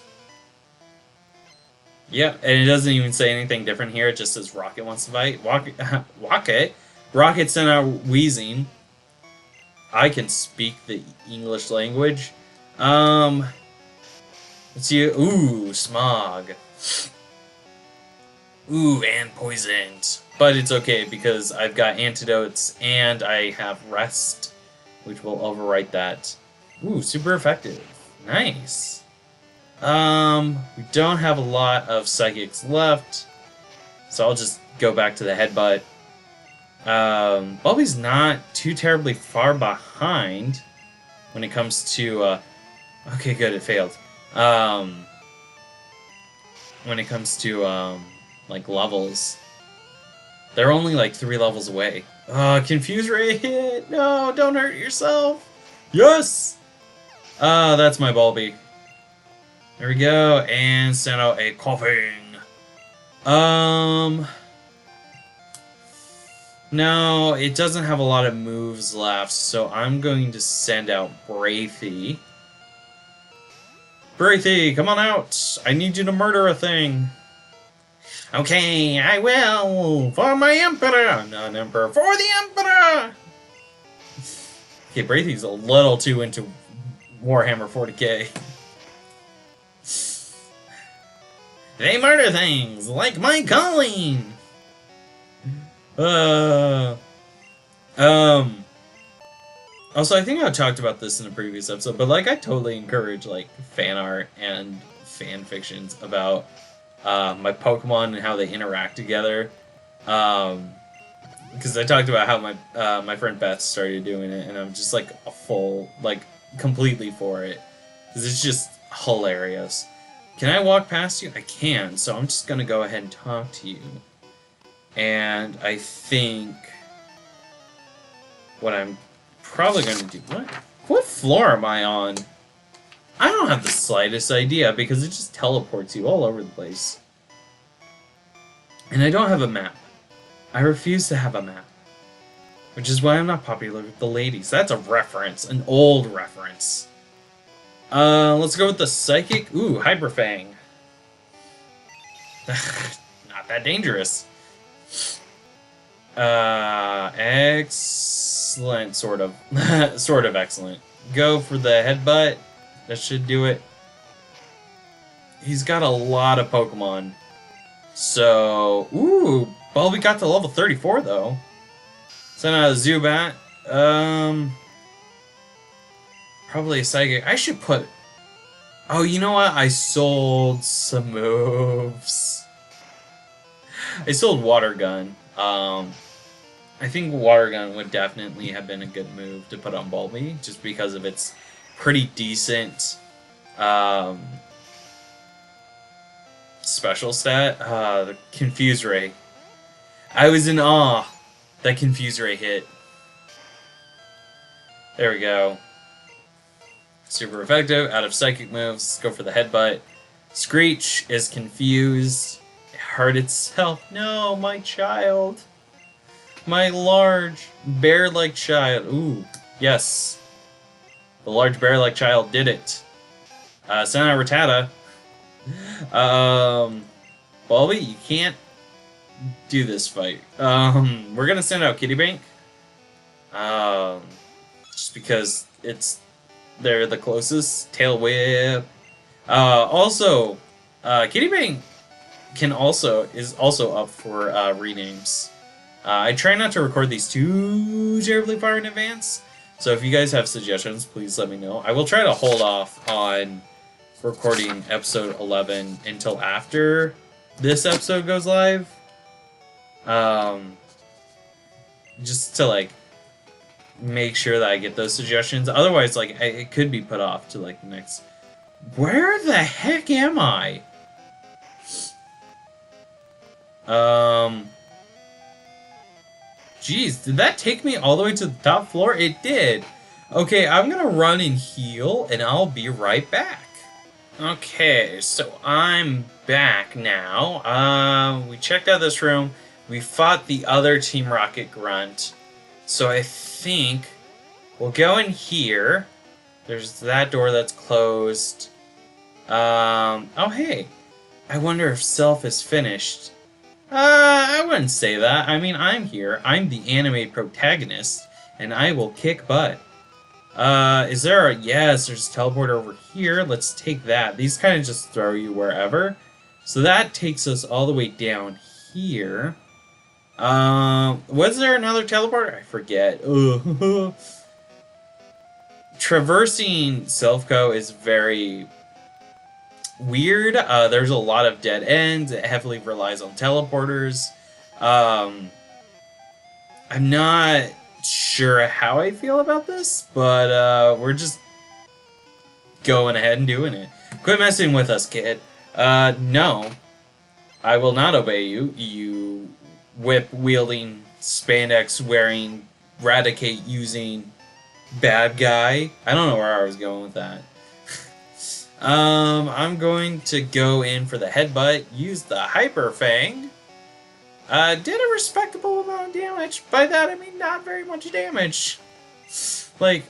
Yep, and it doesn't even say anything different here. It just says Rocket wants to fight. Rocket sent out Wheezing. I can speak the English language. Let's see. Ooh, Smog. Ooh, and Poisoned. But it's okay because I've got antidotes and I have Rest, which will overwrite that. Ooh, super effective. Nice. We don't have a lot of Psychics left, so I'll just go back to the Headbutt. Bulby's not too terribly far behind when it comes to, okay, good, it failed. When it comes to, like, levels. They're only, like, 3 levels away. Confuse Ray hit! No, don't hurt yourself! Yes! That's my Bulby. There we go, and send out a coughing. No, it doesn't have a lot of moves left, so I'm going to send out Braithy. Braithy, come on out! I need you to murder a thing. Okay, I will! For my Emperor! Not Emperor, for the Emperor! Okay, Braithy's a little too into Warhammer 40k. They murder things, like my calling! Also, I think I talked about this in a previous episode, but, like, I totally encourage, like, fan art and fan fictions about my Pokemon and how they interact together. Because I talked about how my friend Beth started doing it, and I'm just, like, completely for it. Because it's just hilarious. Can I walk past you? I can, so I'm just gonna go ahead and talk to you. And I think what I'm probably going to do... What floor am I on? I don't have the slightest idea because it just teleports you all over the place. And I don't have a map. I refuse to have a map. Which is why I'm not popular with the ladies. That's a reference. An old reference. Let's go with the Psychic. Ooh, Hyperfang. Not that dangerous. Excellent, sort of. Sort of excellent. Go for the headbutt. That should do it. He's got a lot of Pokemon. So, ooh, Bulby got to level 34 though. Send out a Zubat. Probably a Psychic. I should put... Oh, you know what? I sold some moves. I sold Water Gun. I think Water Gun would definitely have been a good move to put on Bulby, just because of its pretty decent special stat. The Confuse Ray. I was in awe that Confuse Ray hit. There we go. Super effective. Out of Psychic moves, go for the Headbutt. Screech is confused. It hurt itself. No, my child. My large bear-like child. Ooh, yes. The large bear-like child did it. Send out Rattata. Bulby, you can't do this fight. We're gonna send out Kitty Bank. Just because they're the closest. Tail Whip. Also, Kitty Bank is also up for renames. I try not to record these too terribly far in advance, so if you guys have suggestions, please let me know. I will try to hold off on recording episode 11 until after this episode goes live. Just to, like, make sure that I get those suggestions. Otherwise, like, it could be put off to, like, the next... Where the heck am I? Jeez, did that take me all the way to the top floor? It did. Okay, I'm gonna run and heal, and I'll be right back. Okay, so I'm back now. We checked out this room. We fought the other Team Rocket Grunt. So I think we'll go in here. There's that door that's closed. Oh hey. I wonder if Silph is finished. I wouldn't say that. I mean, I'm here. I'm the anime protagonist, and I will kick butt. Is there a... Yes, there's a teleporter over here. Let's take that. These kind of just throw you wherever. So that takes us all the way down here. Was there another teleporter? I forget. Traversing Silph Co is very weird. There's a lot of dead ends. It heavily relies on teleporters. I'm not sure how I feel about this, but we're just going ahead and doing it. Quit messing with us, kid. No. I will not obey you, you whip-wielding, spandex-wearing, Raticate-using bad guy. I don't know where I was going with that. I'm going to go in for the headbutt, use the Hyper Fang. Did a respectable amount of damage. By that, I mean not very much damage. Like,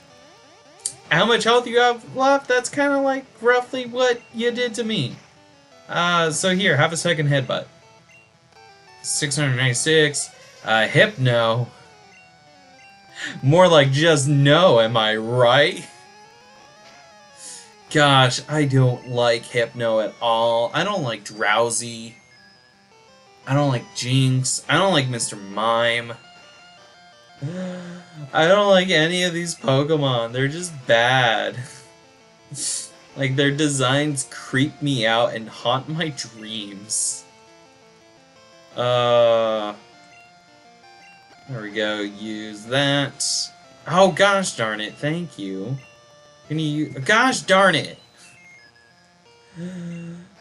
how much health you have left, that's kind of like roughly what you did to me. So here, have a second headbutt. 696. Hypno. More like just no, am I right? Gosh, I don't like Hypno at all. I don't like Drowsy. I don't like Jinx. I don't like Mr. Mime. I don't like any of these Pokemon. They're just bad. Like, their designs creep me out and haunt my dreams. There we go. Use that. Oh, gosh darn it. Thank you. Can you... Gosh darn it.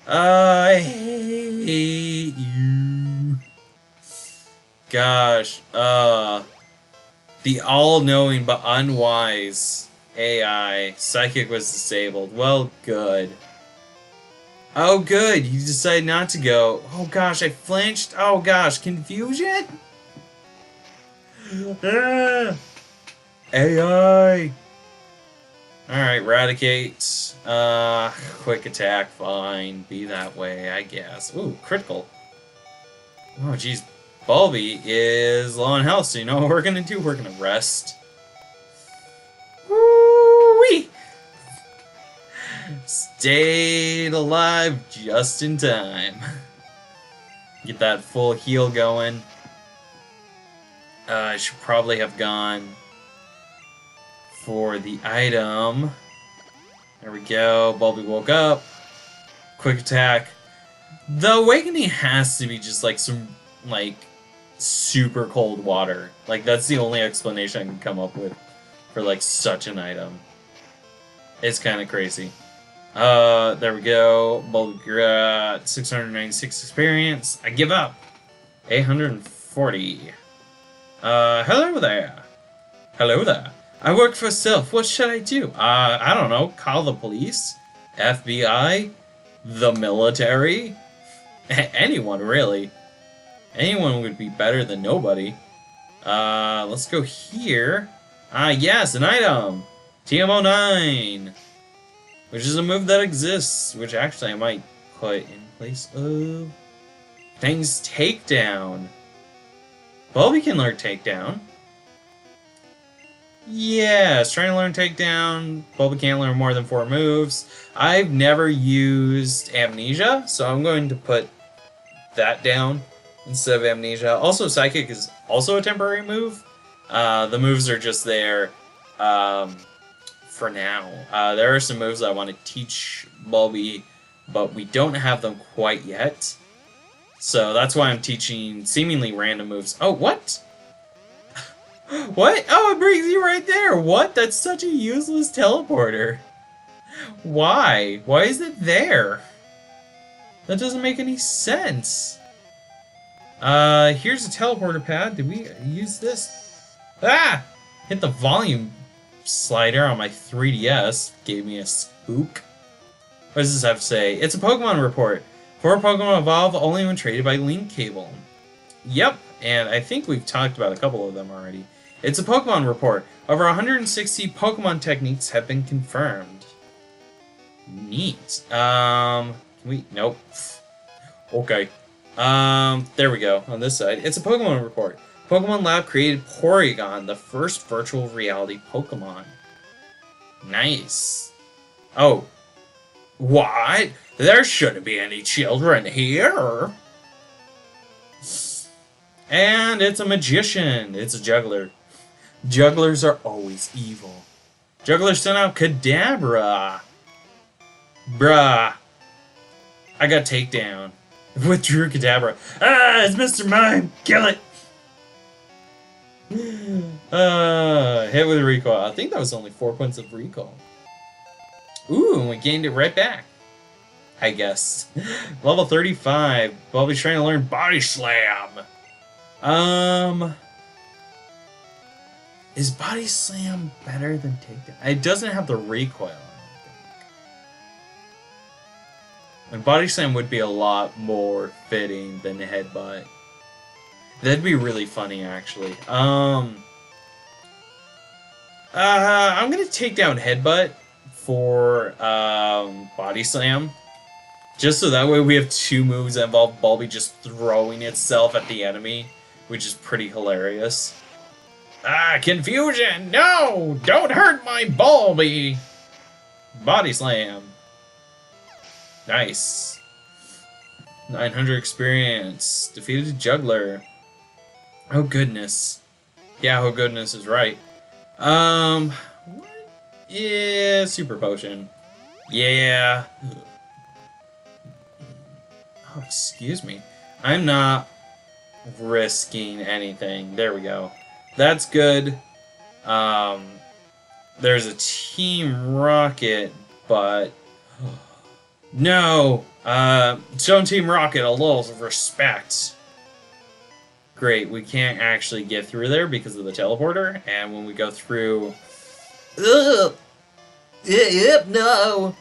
I hate you. Gosh. The all-knowing but unwise AI. Psychic was disabled. Well, good. Oh, good. You decided not to go. Oh, gosh. I flinched. Oh, gosh. Confusion? AI. Alright, Eradicate. Quick attack, fine. Be that way, I guess. Ooh, critical. Oh, jeez. Bulby is low on health, so you know what we're gonna do? We're gonna rest. Woo-wee! Stayed alive just in time. Get that full heal going. I should probably have gone for the item. There we go. Bulby woke up. Quick attack. The awakening has to be just like some like super cold water. Like that's the only explanation I can come up with for like such an item. It's kind of crazy. There we go. Bulby got 696 experience. I give up. 840. Hello there. Hello there. I work for Silph. What should I do? I don't know. Call the police? FBI? The military? Anyone, really. Anyone would be better than nobody. Let's go here. Yes, an item! TMO9! Which is a move that exists, which actually I might put in place of... Things Takedown. Bulby can learn Takedown. Yes, trying to learn Takedown. Bulby can't learn more than 4 moves. I've never used Amnesia, so I'm going to put that down instead of Amnesia. Also, Psychic is also a temporary move. The moves are just there for now. There are some moves I want to teach Bulby, but we don't have them quite yet. So that's why I'm teaching seemingly random moves. Oh, what? What? Oh, it brings you right there. What? That's such a useless teleporter. Why? Why is it there? That doesn't make any sense. Here's a teleporter pad. Did we use this? Ah! Hit the volume slider on my 3DS. Gave me a spook. What does this have to say? It's a Pokemon report. 4 Pokemon evolve only when traded by link cable. Yep, and I think we've talked about a couple of them already. It's a Pokemon report. Over 160 Pokemon techniques have been confirmed. Neat. Can we? Nope. Okay. There we go. On this side, it's a Pokemon report. Pokemon Lab created Porygon, the first virtual reality Pokemon. Nice. Oh. What? There shouldn't be any children here. And it's a magician. It's a juggler. Jugglers are always evil. Juggler sent out Kadabra. Bruh. I got takedown. Withdrew Kadabra. Ah, it's Mr. Mime. Kill it. Hit with recoil. I think that was only 4 points of recoil. Ooh, and we gained it right back. I guess. Level 35. Bulby's trying to learn Body Slam. Is Body Slam better than Takedown? It doesn't have the recoil, I don't think. And Body Slam would be a lot more fitting than the Headbutt. That'd be really funny, actually. I'm gonna take down Headbutt for Body Slam. Just so that way we have 2 moves that involve Bulby just throwing itself at the enemy, which is pretty hilarious. Ah, confusion! No! Don't hurt my Bulby! Body Slam. Nice. 900 experience. Defeated a Juggler. Oh goodness. Yeah, oh goodness is right. What? Yeah, Super Potion. Yeah. Oh, excuse me. I'm not risking anything. There we go. That's good. There's a Team Rocket, but... No! Show Team Rocket a little respect. Great, we can't actually get through there because of the teleporter, and when we go through... Ugh! Yep, no!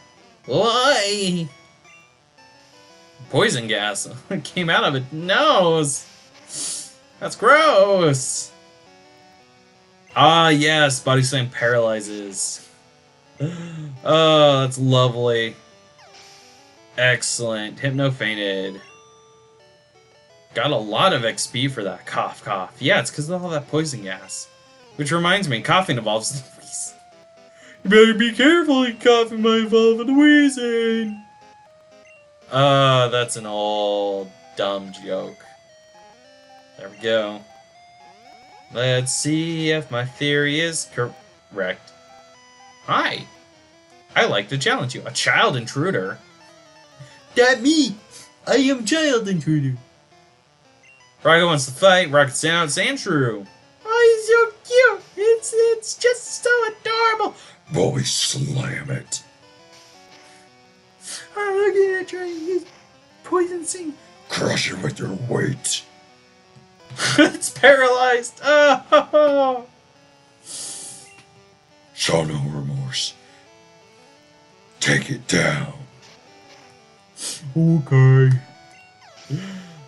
Why? Poison gas came out of its nose! That's gross! Ah, yes, Body Slam paralyzes. Oh, that's lovely. Excellent. Hypno fainted. Got a lot of XP for that. Cough, cough. Yeah, it's because of all that poison gas. Which reminds me, coughing involves the wheezing. You better be careful, coughing might involve the wheezing. That's an old dumb joke. There we go. Let's see if my theory is correct. Hi. I like to challenge you. A child intruder. That me. I am child intruder. Rocket wants to fight. Rocket's down. Sandshrew. Oh, he's so cute. It's just so adorable. Bulby, slam it. Oh, look at it trying to use poison sing. Crush it with your weight. It's paralyzed. Oh. Show no remorse. Take it down. Okay.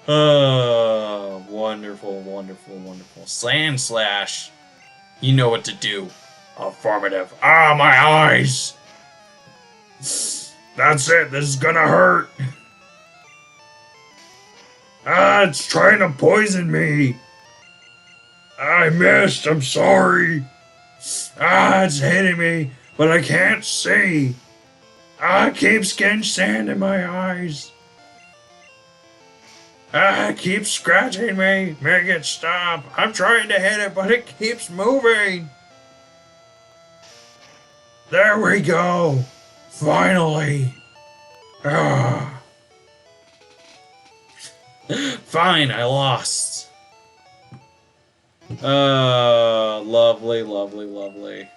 Oh, wonderful, wonderful, wonderful. Sand slash. You know what to do. Affirmative. Ah, my eyes. That's it. This is gonna hurt. Ah, it's trying to poison me. I missed. I'm sorry. Ah, it's hitting me, but I can't see. Ah, it keeps getting sand in my eyes. Ah, it keeps scratching me. Make it stop. I'm trying to hit it, but it keeps moving. There we go. Finally. Ah. Fine, I lost. Lovely, lovely, lovely.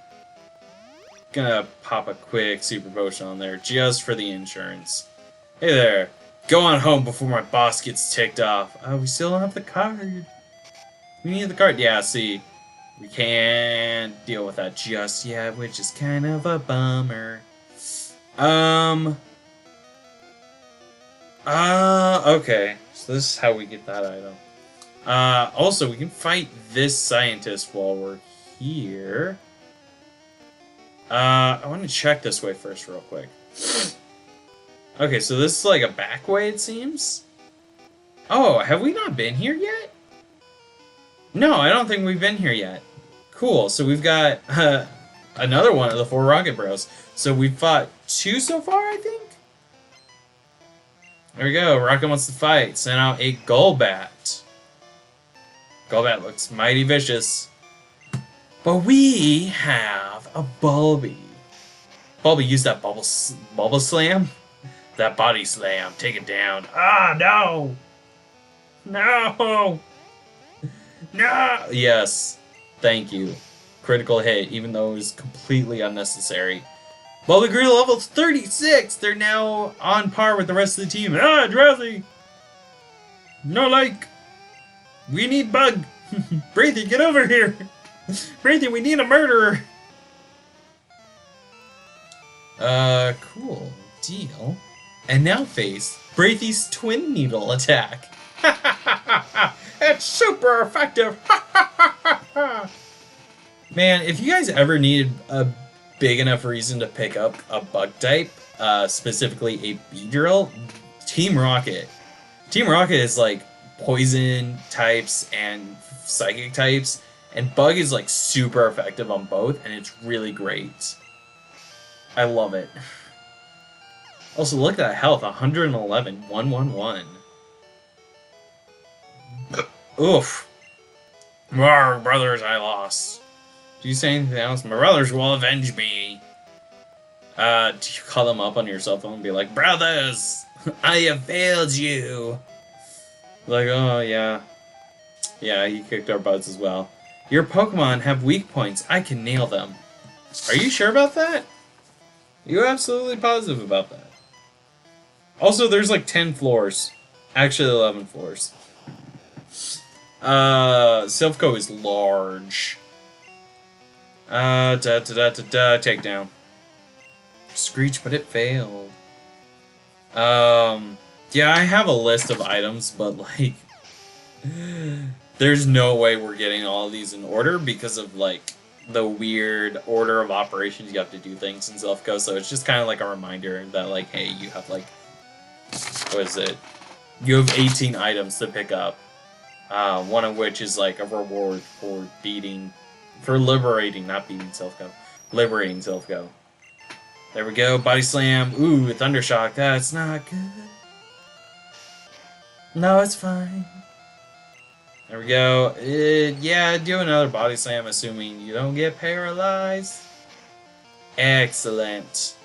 Gonna pop a quick super potion on there just for the insurance. Hey there. Go on home before my boss gets ticked off. We still don't have the card. We need the card. Yeah, see. We can't deal with that just yet, which is kind of a bummer. Okay. So this is how we get that item. Also, we can fight this scientist while we're here. I want to check this way first real quick. Okay, so this is like a back way, it seems. Oh, have we not been here yet? No, I don't think we've been here yet. Cool, so we've got another one of the 4 Rocket Bros. So we've fought 2 so far, I think? There we go, Rocket wants to fight. Send out a Golbat. Golbat looks mighty vicious. But we have a Bulby. Bulby, use that bubble slam. That body slam. Take it down. Ah, no. No. No. Yes. Thank you. Critical hit, even though it was completely unnecessary. Bulby grew to level 36. They're now on par with the rest of the team. Ah, Drowsy. No, like. We need Bug. Breathy, get over here. Breathy, we need a murderer. Cool deal. And now face Braithy's Twin Needle attack. It's super effective! Man, if you guys ever needed a big enough reason to pick up a bug type, specifically a Beedrill, Team Rocket. Team Rocket is like poison types and psychic types, and bug is like super effective on both, and it's really great. I love it. Also, look at that health, 111, 111. Oof. Rawr, brothers, I lost. Do you say anything else? My brothers will avenge me. Do you call them up on your cell phone and be like, brothers, I have failed you. Like, oh, yeah. Yeah, he kicked our butts as well. Your Pokemon have weak points. I can nail them. Are you sure about that? You're absolutely positive about that. Also, there's like 10 floors. Actually, 11 floors. Silph Co is large. Takedown. Screech, but it failed. Yeah, I have a list of items, but like, there's no way we're getting all of these in order because of like the weird order of operations you have to do things in Silph Co. So it's just kind of like a reminder that like, hey, you have like, what is it? You have 18 items to pick up. One of which is like a reward for liberating, not beating Silph Co. Liberating Silph Co. There we go, Body Slam. Ooh, Thundershock, that's not good. No, it's fine. There we go. Yeah, do another Body Slam, assuming you don't get paralyzed. Excellent.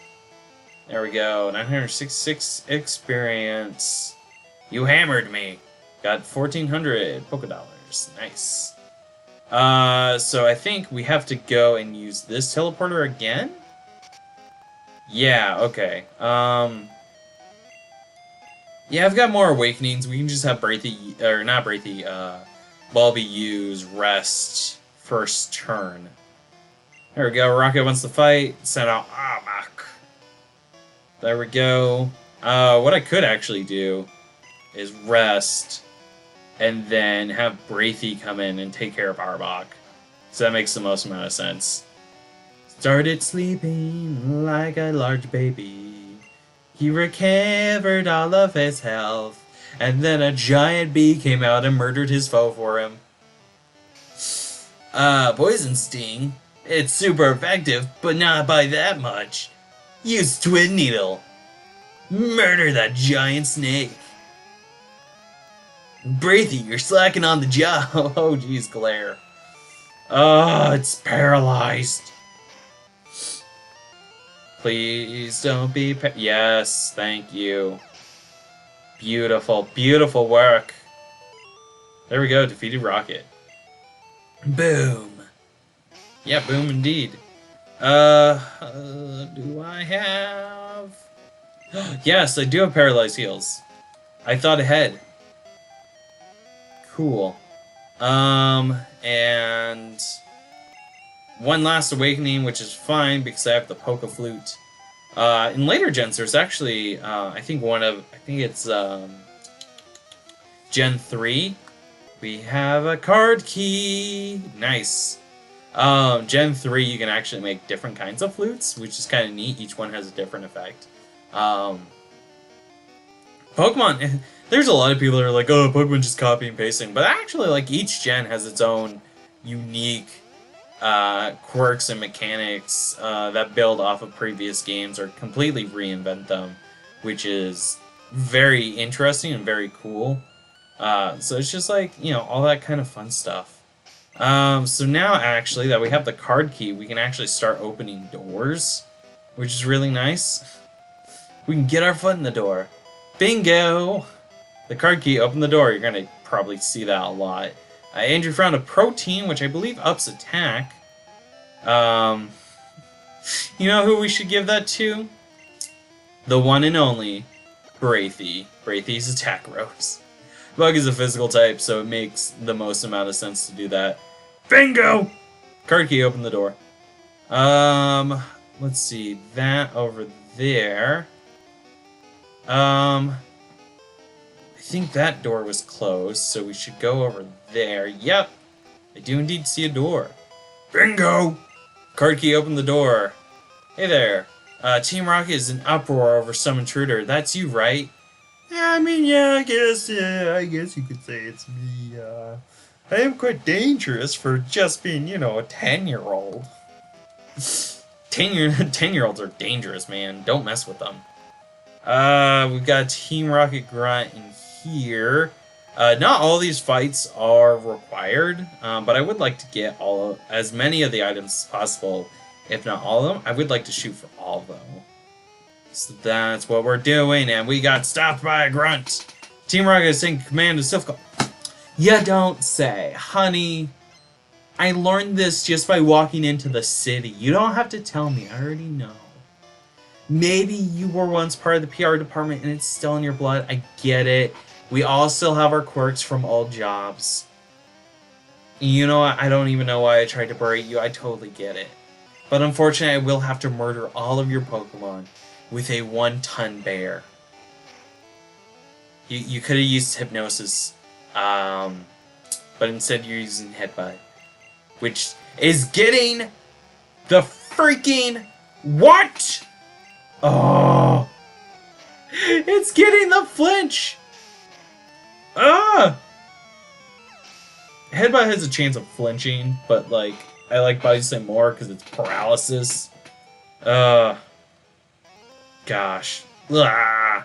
There we go, 966 experience. You hammered me. Got 1,400 Poké Dollars. Nice. So I think we have to go and use this teleporter again? Yeah, okay. Yeah, I've got more awakenings. We can just have Braithy, or not Braithy, Bulby use rest first turn. There we go. Rocket wants to fight. Send out Arbok. There we go. What I could actually do is rest and then have Braithy come in and take care of Arbok. So that makes the most amount of sense. Started sleeping like a large baby. He recovered all of his health. And then a giant bee came out and murdered his foe for him. Poison Sting. It's super effective, but not by that much. Use Twin Needle. Murder that giant snake. Braithy, you're slacking on the job. Oh, geez, Claire. Oh, it's paralyzed. Please don't be yes, thank you. Beautiful, beautiful work. There we go, defeated Rocket. Boom. Yeah, boom indeed. Do I have... Yes, I do have paralyzed heals. I thought ahead. Cool. And one last awakening, which is fine because I have the Poké Flute. In later gens, there's actually, I think it's Gen 3. We have a card key. Nice. Gen 3, you can actually make different kinds of flutes, which is kind of neat. Each one has a different effect. Pokemon, there's a lot of people that are like, oh, Pokemon just copy and pasting, but actually, like, each gen has its own unique quirks and mechanics that build off of previous games or completely reinvent them, which is very interesting and very cool. So it's just like, you know, all that kind of fun stuff. So now, actually, that we have the card key, we can actually start opening doors, which is really nice. We can get our foot in the door. Bingo! The card key opened the door. You're going to probably see that a lot. Andrew found a protein, which I believe ups attack. You know who we should give that to? The one and only Braithy. Braithy's attack rose. Bug is a physical type, so it makes the most amount of sense to do that. Bingo! Card key opened the door. Let's see. That over there. I think that door was closed, so we should go over there. Yep, I do indeed see a door. Bingo! Card key opened the door. Hey there. Team Rocket is in uproar over some intruder. That's you, right? Yeah, I mean, yeah, I guess you could say it's me. I am quite dangerous for just being, a 10-year-old. 10-year-olds are dangerous, man. Don't mess with them. We've got Team Rocket Grunt in here. Not all these fights are required, but I would like to get as many of the items as possible, if not all of them. I would like to shoot for all, though. So that's what we're doing, and we got stopped by a grunt. Team Rocket is taking command of Silph Co. You don't say, honey. I learned this just by walking into the city. You don't have to tell me. I already know. Maybe you were once part of the PR department and it's still in your blood. I get it. We all still have our quirks from old jobs. You know what? I don't even know why I tried to berate you. I totally get it. But unfortunately, I will have to murder all of your Pokemon with a 1-ton bear. You could have used Hypnosis, but instead you're using Headbutt, which is getting the freaking what? Oh, it's getting the flinch. Headbutt has a chance of flinching, but I like Body Slam more because it's paralysis. Gosh. Nah,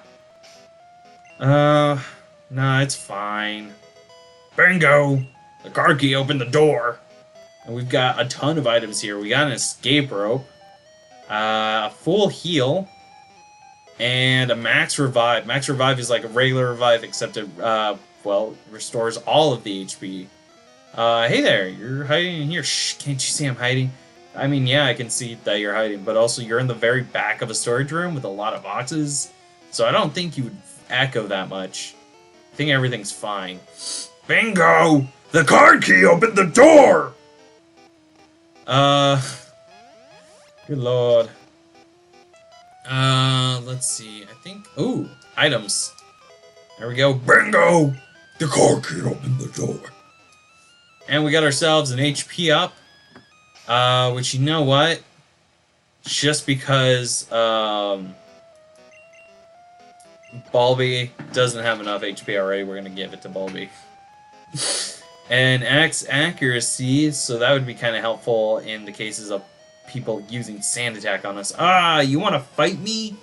it's fine. Bingo! The card key opened the door. And we've got a ton of items here. We got an escape rope, a full heal, and a max revive. Max revive is like a regular revive, except it, restores all of the HP. Hey there, you're hiding in here. Shh, can't you see I'm hiding? I mean, yeah, I can see that you're hiding, but also you're in the very back of a storage room with a lot of boxes, so I don't think you would echo that much. I think everything's fine. Bingo! The card key opened the door! Good lord. Let's see, I think... Ooh, items. There we go. Bingo! The card key opened the door. And we got ourselves an HP up. Which, you know what? Just because, Bulby doesn't have enough HP already, we're gonna give it to Bulby. And X accuracy, so that would be kind of helpful in the cases of people using Sand Attack on us. You wanna fight me?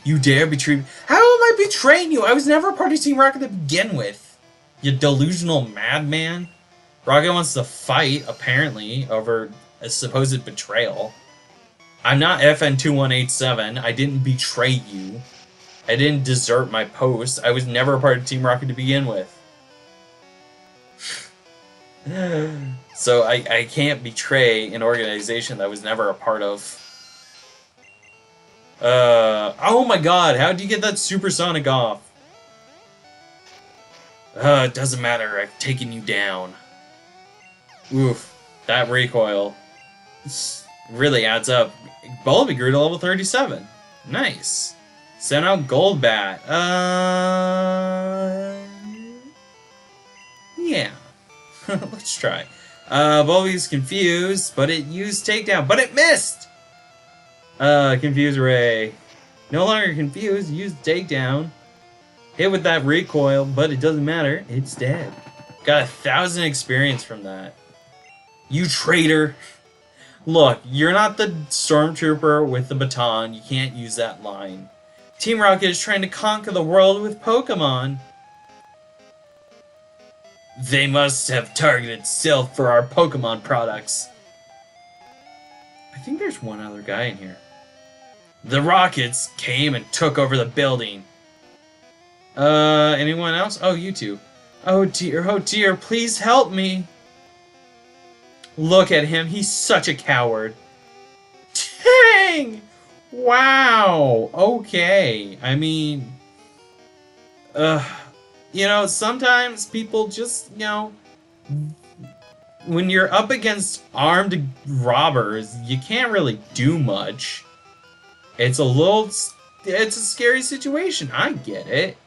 You dare betray me? How am I betraying you? I was never a part of Team Rocket to begin with. You delusional madman. Rocket wants to fight, apparently, over a supposed betrayal. I'm not FN2187. I didn't betray you. I didn't desert my post. I was never a part of Team Rocket to begin with. So I can't betray an organization that I was never a part of. Oh my god, how'd you get that supersonic off? It doesn't matter, I've taken you down. Oof, that recoil really adds up. Bulby grew to level 37. Nice. Send out Golbat. Yeah. Let's try. Bulby's confused, but it used takedown, but it missed! Confuse Ray. No longer confused, used takedown. Hit with that recoil, but it doesn't matter, it's dead. Got 1,000 experience from that. You traitor! Look, you're not the stormtrooper with the baton. You can't use that line. Team Rocket is trying to conquer the world with Pokemon. They must have targeted Silph for our Pokemon products. I think there's one other guy in here. The Rockets came and took over the building. Anyone else? Oh, you two. Oh dear, please help me. Look at him, he's such a coward. Dang! Wow, okay. I mean, you know, sometimes people just, you know, when you're up against armed robbers, you can't really do much. It's a little it's a scary situation. I get it.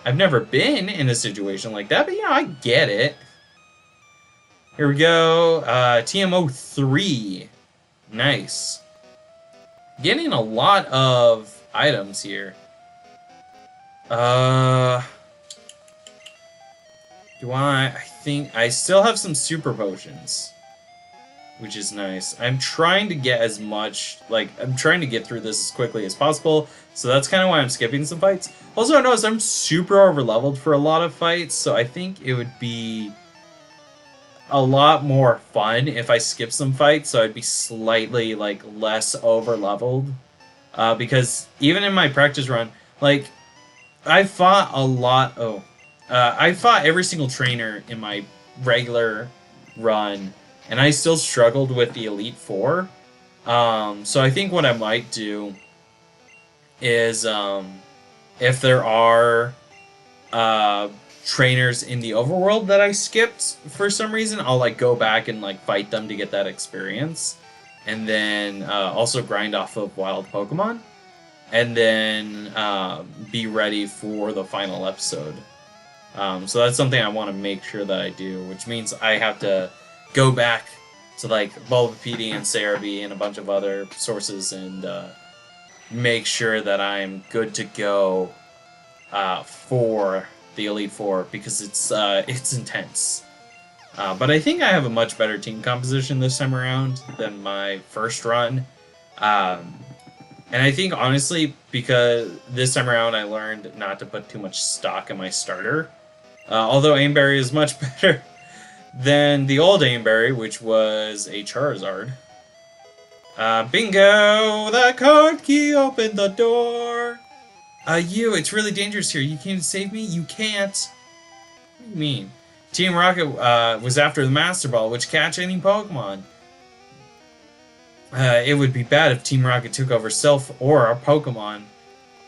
I've never been in a situation like that, but yeah, I get it. Here we go. TMO3. Nice. Getting a lot of items here. I think I still have some super potions, which is nice. I'm trying to get as much, I'm trying to get through this as quickly as possible, so that's kind of why I'm skipping some fights. Also, I noticed I'm super over-leveled for a lot of fights, so I think it would be a lot more fun if I skip some fights, so I'd be slightly, less over-leveled. Because even in my practice run, I fought a lot... I fought every single trainer in my regular run, and I still struggled with the Elite Four. So I think what I might do is, if there are trainers in the overworld that I skipped for some reason, I'll go back and fight them to get that experience, and then also grind off of wild Pokemon, and then be ready for the final episode. So that's something I want to make sure that I do, which means I have to go back to Bulbapedia and Cerebi and a bunch of other sources and make sure that I'm good to go for the Elite Four, because it's intense. But I think I have a much better team composition this time around than my first run. And I think, honestly, because this time around I learned not to put too much stock in my starter. Although Aimberry is much better than the old Aimberry, which was a Charizard. Bingo! The card key opened the door! It's really dangerous here. You can't save me? You can't. What do you mean? Team Rocket was after the Master Ball, which catch any Pokemon. It would be bad if Team Rocket took over Silph or our Pokemon.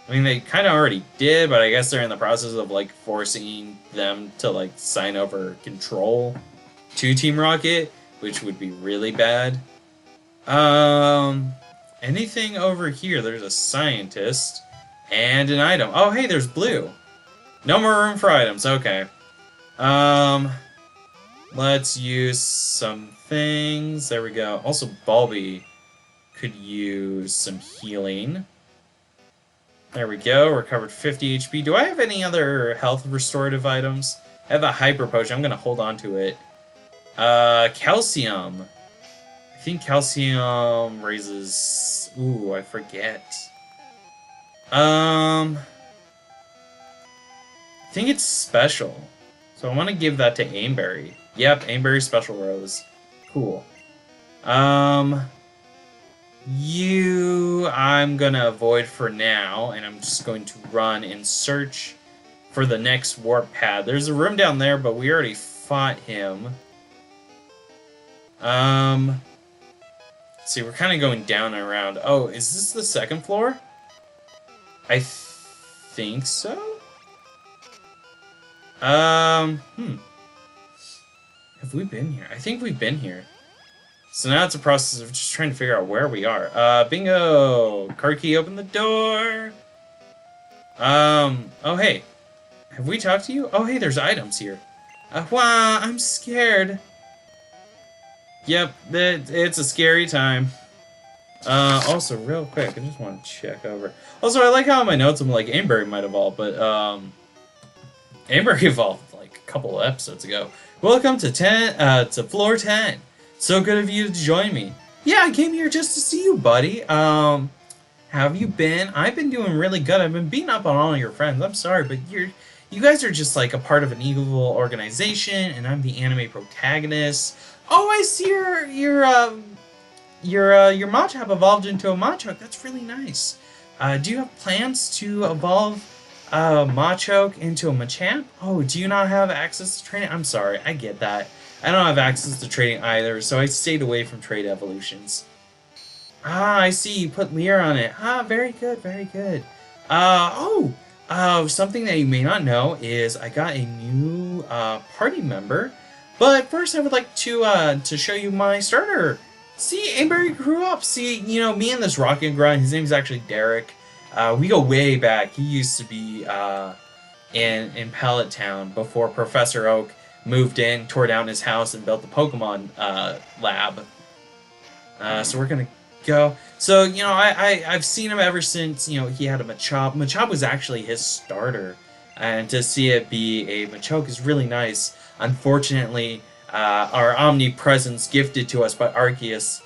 I mean, they kind of already did, but I guess they're in the process of, forcing them to, sign over control to Team Rocket, which would be really bad. Anything over here? There's a scientist and an item. Oh, hey, there's blue. No more room for items. Okay. Let's use some things. There we go. Also, Bulby could use some healing. There we go. Recovered 50 HP. Do I have any other health restorative items? I have a Hyper Potion. I'm going to hold on to it. Calcium. I think calcium raises... Ooh, I forget. I think it's special. So I want to give that to Aimberry. Yep, Aimberry Special Rose. Cool. I'm gonna avoid for now, and I'm just going to run and search for the next warp pad. There's a room down there, but we already fought him. See, we're kind of going down and around. Oh, is this the second floor? I think so? Have we been here? I think we've been here. So now it's a process of just trying to figure out where we are. Bingo! Card key, open the door! Oh hey. Have we talked to you? Oh hey, there's items here. Wow, I'm scared. Yep, it's a scary time. Also, real quick, I just want to check over. Also, I like how in my notes I'm like, Aimberry might evolve, but, Aimberry evolved, a couple of episodes ago. Welcome to floor 10. So good of you to join me. Yeah, I came here just to see you, buddy. How have you been? I've been doing really good. I've been beating up on all of your friends. I'm sorry, but you guys are just a part of an evil organization, and I'm the anime protagonist. Oh, I see your Machop evolved into a Machoke. That's really nice. Do you have plans to evolve Machoke into a Machamp? Oh, do you not have access to training? I'm sorry, I get that. I don't have access to trading either, so I stayed away from trade evolutions. Ah, I see, you put Leer on it. Ah, very good, very good. Something that you may not know is I got a new party member. But first I would like to show you my starter. See, Aimberry grew up. See, me and this Rocket Grunt, his name's actually Derek. We go way back. He used to be in Pallet Town before Professor Oak moved in, tore down his house, and built the Pokemon lab. So we're gonna go. So I've seen him ever since he had a Machop. Machop was actually his starter, and to see it be a Machoke is really nice. Unfortunately, our omnipresence gifted to us by Arceus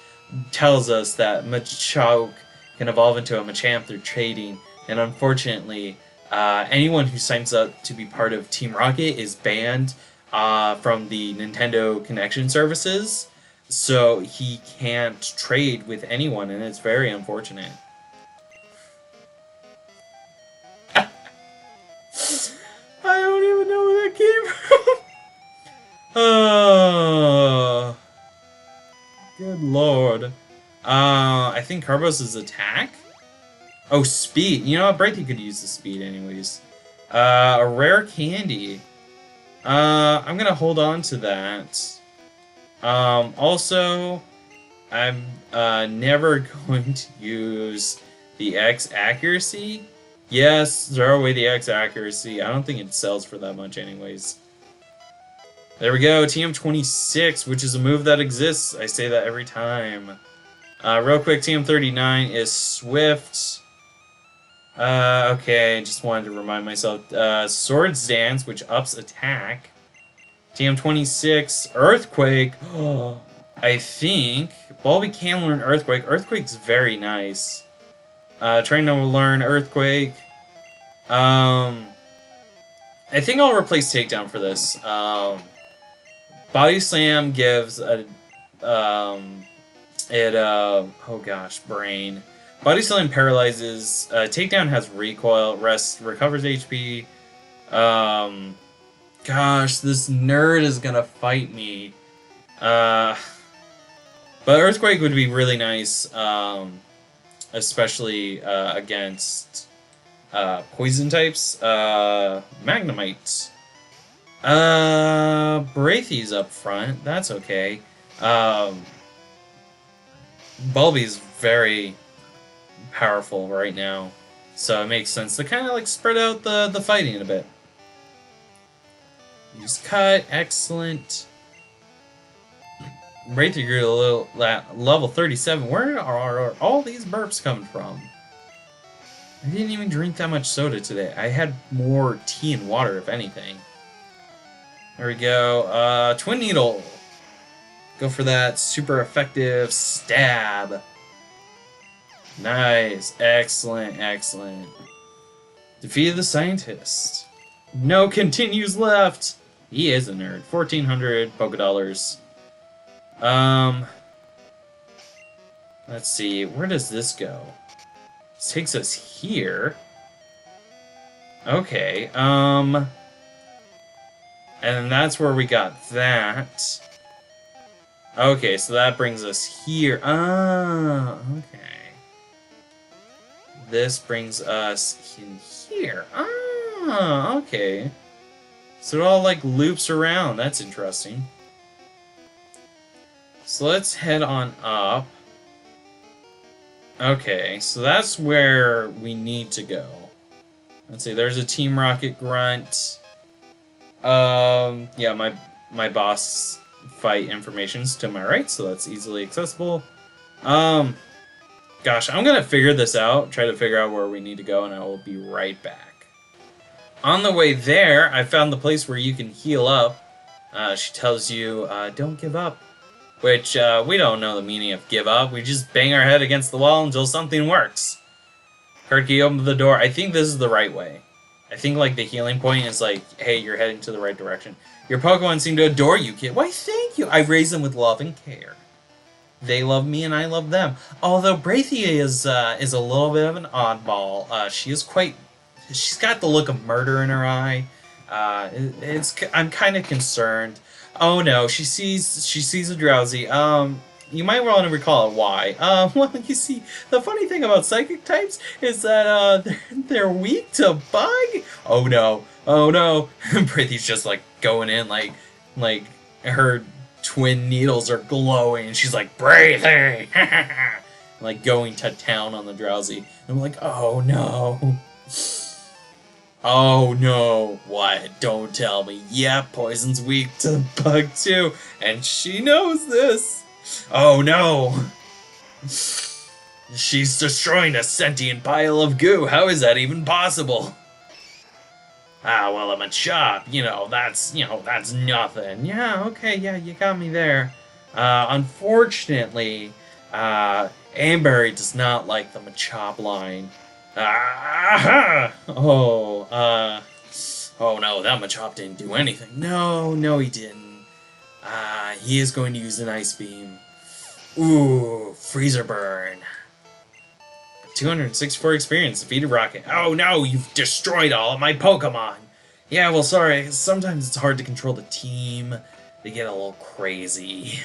tells us that Machoke can evolve into a Machamp through trading, and unfortunately, anyone who signs up to be part of Team Rocket is banned from the Nintendo Connection services, so he can't trade with anyone, and it's very unfortunate. I don't even know where that came from. Oh, good lord. I think Carbos' attack? Oh, speed. You know what? Brighthy could use the speed anyways. A rare candy. I'm gonna hold on to that. Also, I'm never going to use the X accuracy. Yes, throw away the X accuracy. I don't think it sells for that much anyways. There we go, TM26, which is a move that exists. I say that every time. Real quick, TM39 is Swift. Okay, just wanted to remind myself. Swords Dance, which ups attack. TM26, Earthquake. I think Bulby can learn Earthquake. Earthquake's very nice. Trying to learn Earthquake. I think I'll replace Takedown for this. Body Slam gives a oh gosh, brain. Body Slam paralyzes. Takedown has recoil. Rest recovers HP. Gosh, this nerd is gonna fight me. But Earthquake would be really nice, especially against poison types. Magnemite. Braithy's up front. That's okay. Bulby's very powerful right now, so it makes sense to kind of like spread out the fighting a bit. Use cut, excellent. Braithy grew a little level 37. Where are all these burps coming from? I didn't even drink that much soda today. I had more tea and water, if anything. There we go. Twin Needle. Go for that super effective stab. Nice. Excellent, excellent. Defeated the scientist. No continues left. He is a nerd. 1,400 Pokédollars. Let's see. Where does this go? This takes us here. Okay. And that's where we got that. Okay, so that brings us here. Ah, okay. This brings us in here. Ah, okay. So it all like loops around. That's interesting. So let's head on up. Okay, so that's where we need to go. Let's see, there's a Team Rocket grunt. Yeah, my boss fight information's to my right, so that's easily accessible. Gosh, I'm gonna figure this out, try to figure out where we need to go, and I will be right back. On the way there, I found the place where you can heal up. She tells you, don't give up. Which, we don't know the meaning of give up. We just bang our head against the wall until something works. Card key opens the door. I think this is the right way. I think, like, the healing point is like, hey, you're heading to the right direction. Your Pokemon seem to adore you, kid. Why, thank you. I raise them with love and care. They love me and I love them. Although Braithy is a little bit of an oddball. She's got the look of murder in her eye. I'm kind of concerned. Oh no, she sees a Drowsy. You might want to recall why. Well, you see, the funny thing about psychic types is that they're weak to bug. Oh no, oh no. Braithy's just like going in like her twin needles are glowing. She's like, Braithy! like going to town on the Drowsy. And I'm like, oh no. Oh no, what? Don't tell me. Yeah, Poison's weak to the bug too, and she knows this. Oh no! She's destroying a sentient pile of goo. How is that even possible? Ah, well, I'm a chop. That's nothing. Yeah, okay, yeah, you got me there. Unfortunately, Amberry does not like the Machop line. Oh no, that Machop didn't do anything. No, he didn't. He is going to use an Ice Beam. Ooh, Freezer Burn. 264 experience, defeated Rocket. Oh no, you've destroyed all of my Pokemon! Yeah, well, sorry, sometimes it's hard to control the team. They get a little crazy.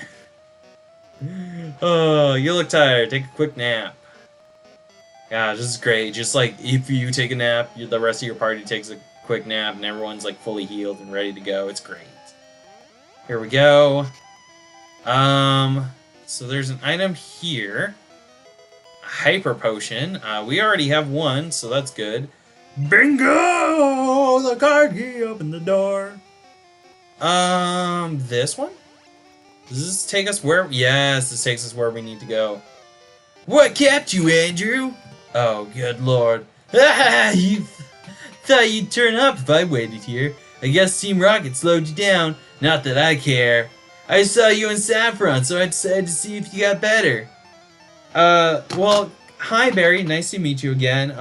Oh, you look tired. Take a quick nap. Yeah, this is great. Just like if you take a nap, the rest of your party takes a quick nap, and everyone's like fully healed and ready to go. It's great. Here we go. So there's an item here. A Hyper Potion. We already have one, so that's good. Bingo! The card key opened the door. This one? Does this take us where? Yes, this takes us where we need to go. What kept you, Andrew? Oh, good lord. You thought you'd turn up if I waited here. I guess Team Rocket slowed you down. Not that I care. I saw you in Saffron, so I decided to see if you got better. Well, hi Barry, nice to meet you again.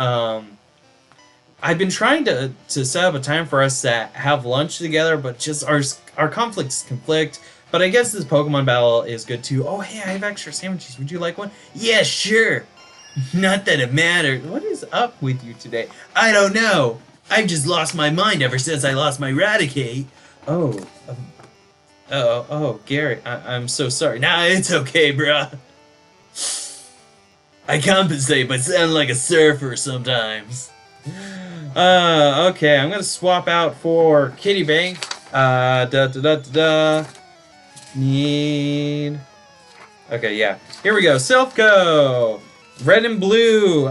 I've been trying to set up a time for us to have lunch together, but just our conflicts conflict. But I guess this Pokemon battle is good too. Oh, hey, I have extra sandwiches. Would you like one? Yeah, sure. Not that it matters. What is up with you today? I don't know. I've just lost my mind ever since I lost my Raticate. Oh, Gary, I'm so sorry. Nah, it's okay, bruh. I compensate by sounding like a surfer sometimes. Okay, I'm gonna swap out for Kitty Bank. Need. Okay, yeah. Here we go. Silph Co. Red and blue.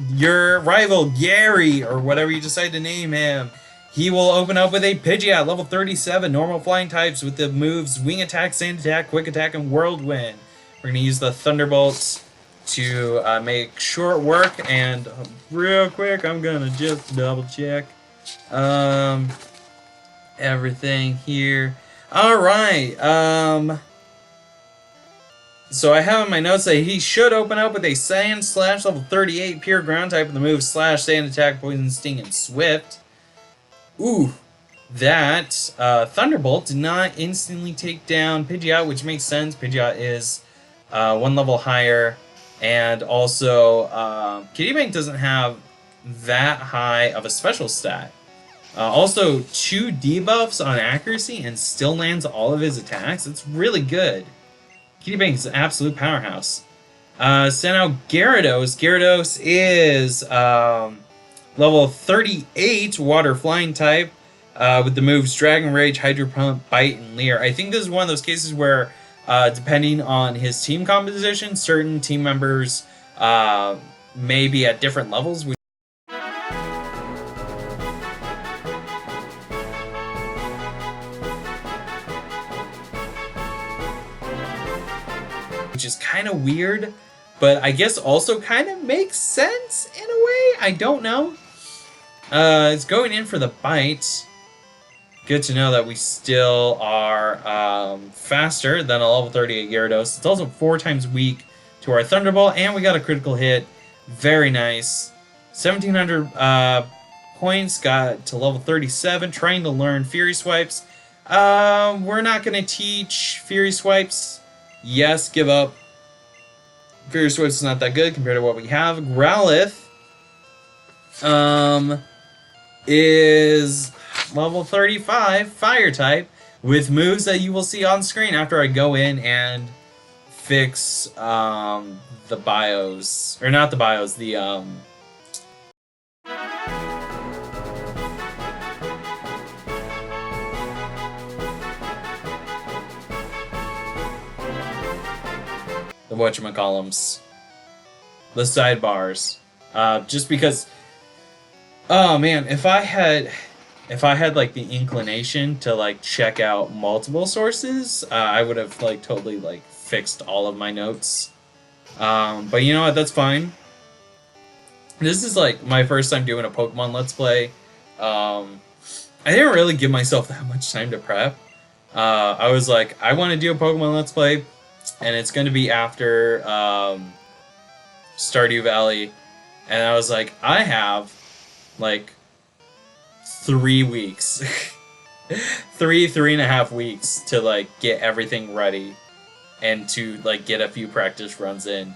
Your rival Gary, or whatever you decide to name him. He will open up with a Pidgeot, level 37, normal flying types with the moves Wing Attack, Sand Attack, Quick Attack, and Whirlwind. We're gonna use the Thunderbolts to make short work, and real quick, I'm gonna just double check everything here. Alright, so I have in my notes that he should open up with a Sand Slash level 38 pure ground type with the moves Slash, Sand Attack, Poison Sting, and Swift. Ooh, that Thunderbolt did not instantly take down Pidgeot, which makes sense. Pidgeot is one level higher, and also Kitty Bank doesn't have that high of a special stat. Also, 2 debuffs on accuracy and still lands all of his attacks. It's really good. Kitty Bank is an absolute powerhouse. Send out Gyarados. Gyarados is level 38 water flying type with the moves Dragon Rage, Hydro Pump, Bite, and Leer. I think this is one of those cases where, depending on his team composition, certain team members may be at different levels. Which is kind of weird, but I guess also kind of makes sense in a way. I don't know. It's going in for the bite. Good to know that we still are faster than a level 38 Gyarados. It's also 4 times weak to our Thunderbolt, and we got a critical hit. Very nice. 1,700 points, got to level 37, trying to learn Fury Swipes. We're not going to teach Fury Swipes. Yes, give up. Fury Swipes is not that good compared to what we have. Growlithe is level 35, Fire type, with moves that you will see on screen after I go in and fix the bios. Or not the bios, the whatchamacallums. the sidebars. Just because, oh man, if I had like the inclination to like check out multiple sources, I would have like totally like fixed all of my notes. But you know what? That's fine. This is like my first time doing a Pokemon Let's Play. I didn't really give myself that much time to prep. I was like, I want to do a Pokemon Let's Play, and it's going to be after Stardew Valley. And I was like, I have like 3 weeks, 3.5 weeks to like get everything ready and to like get a few practice runs in.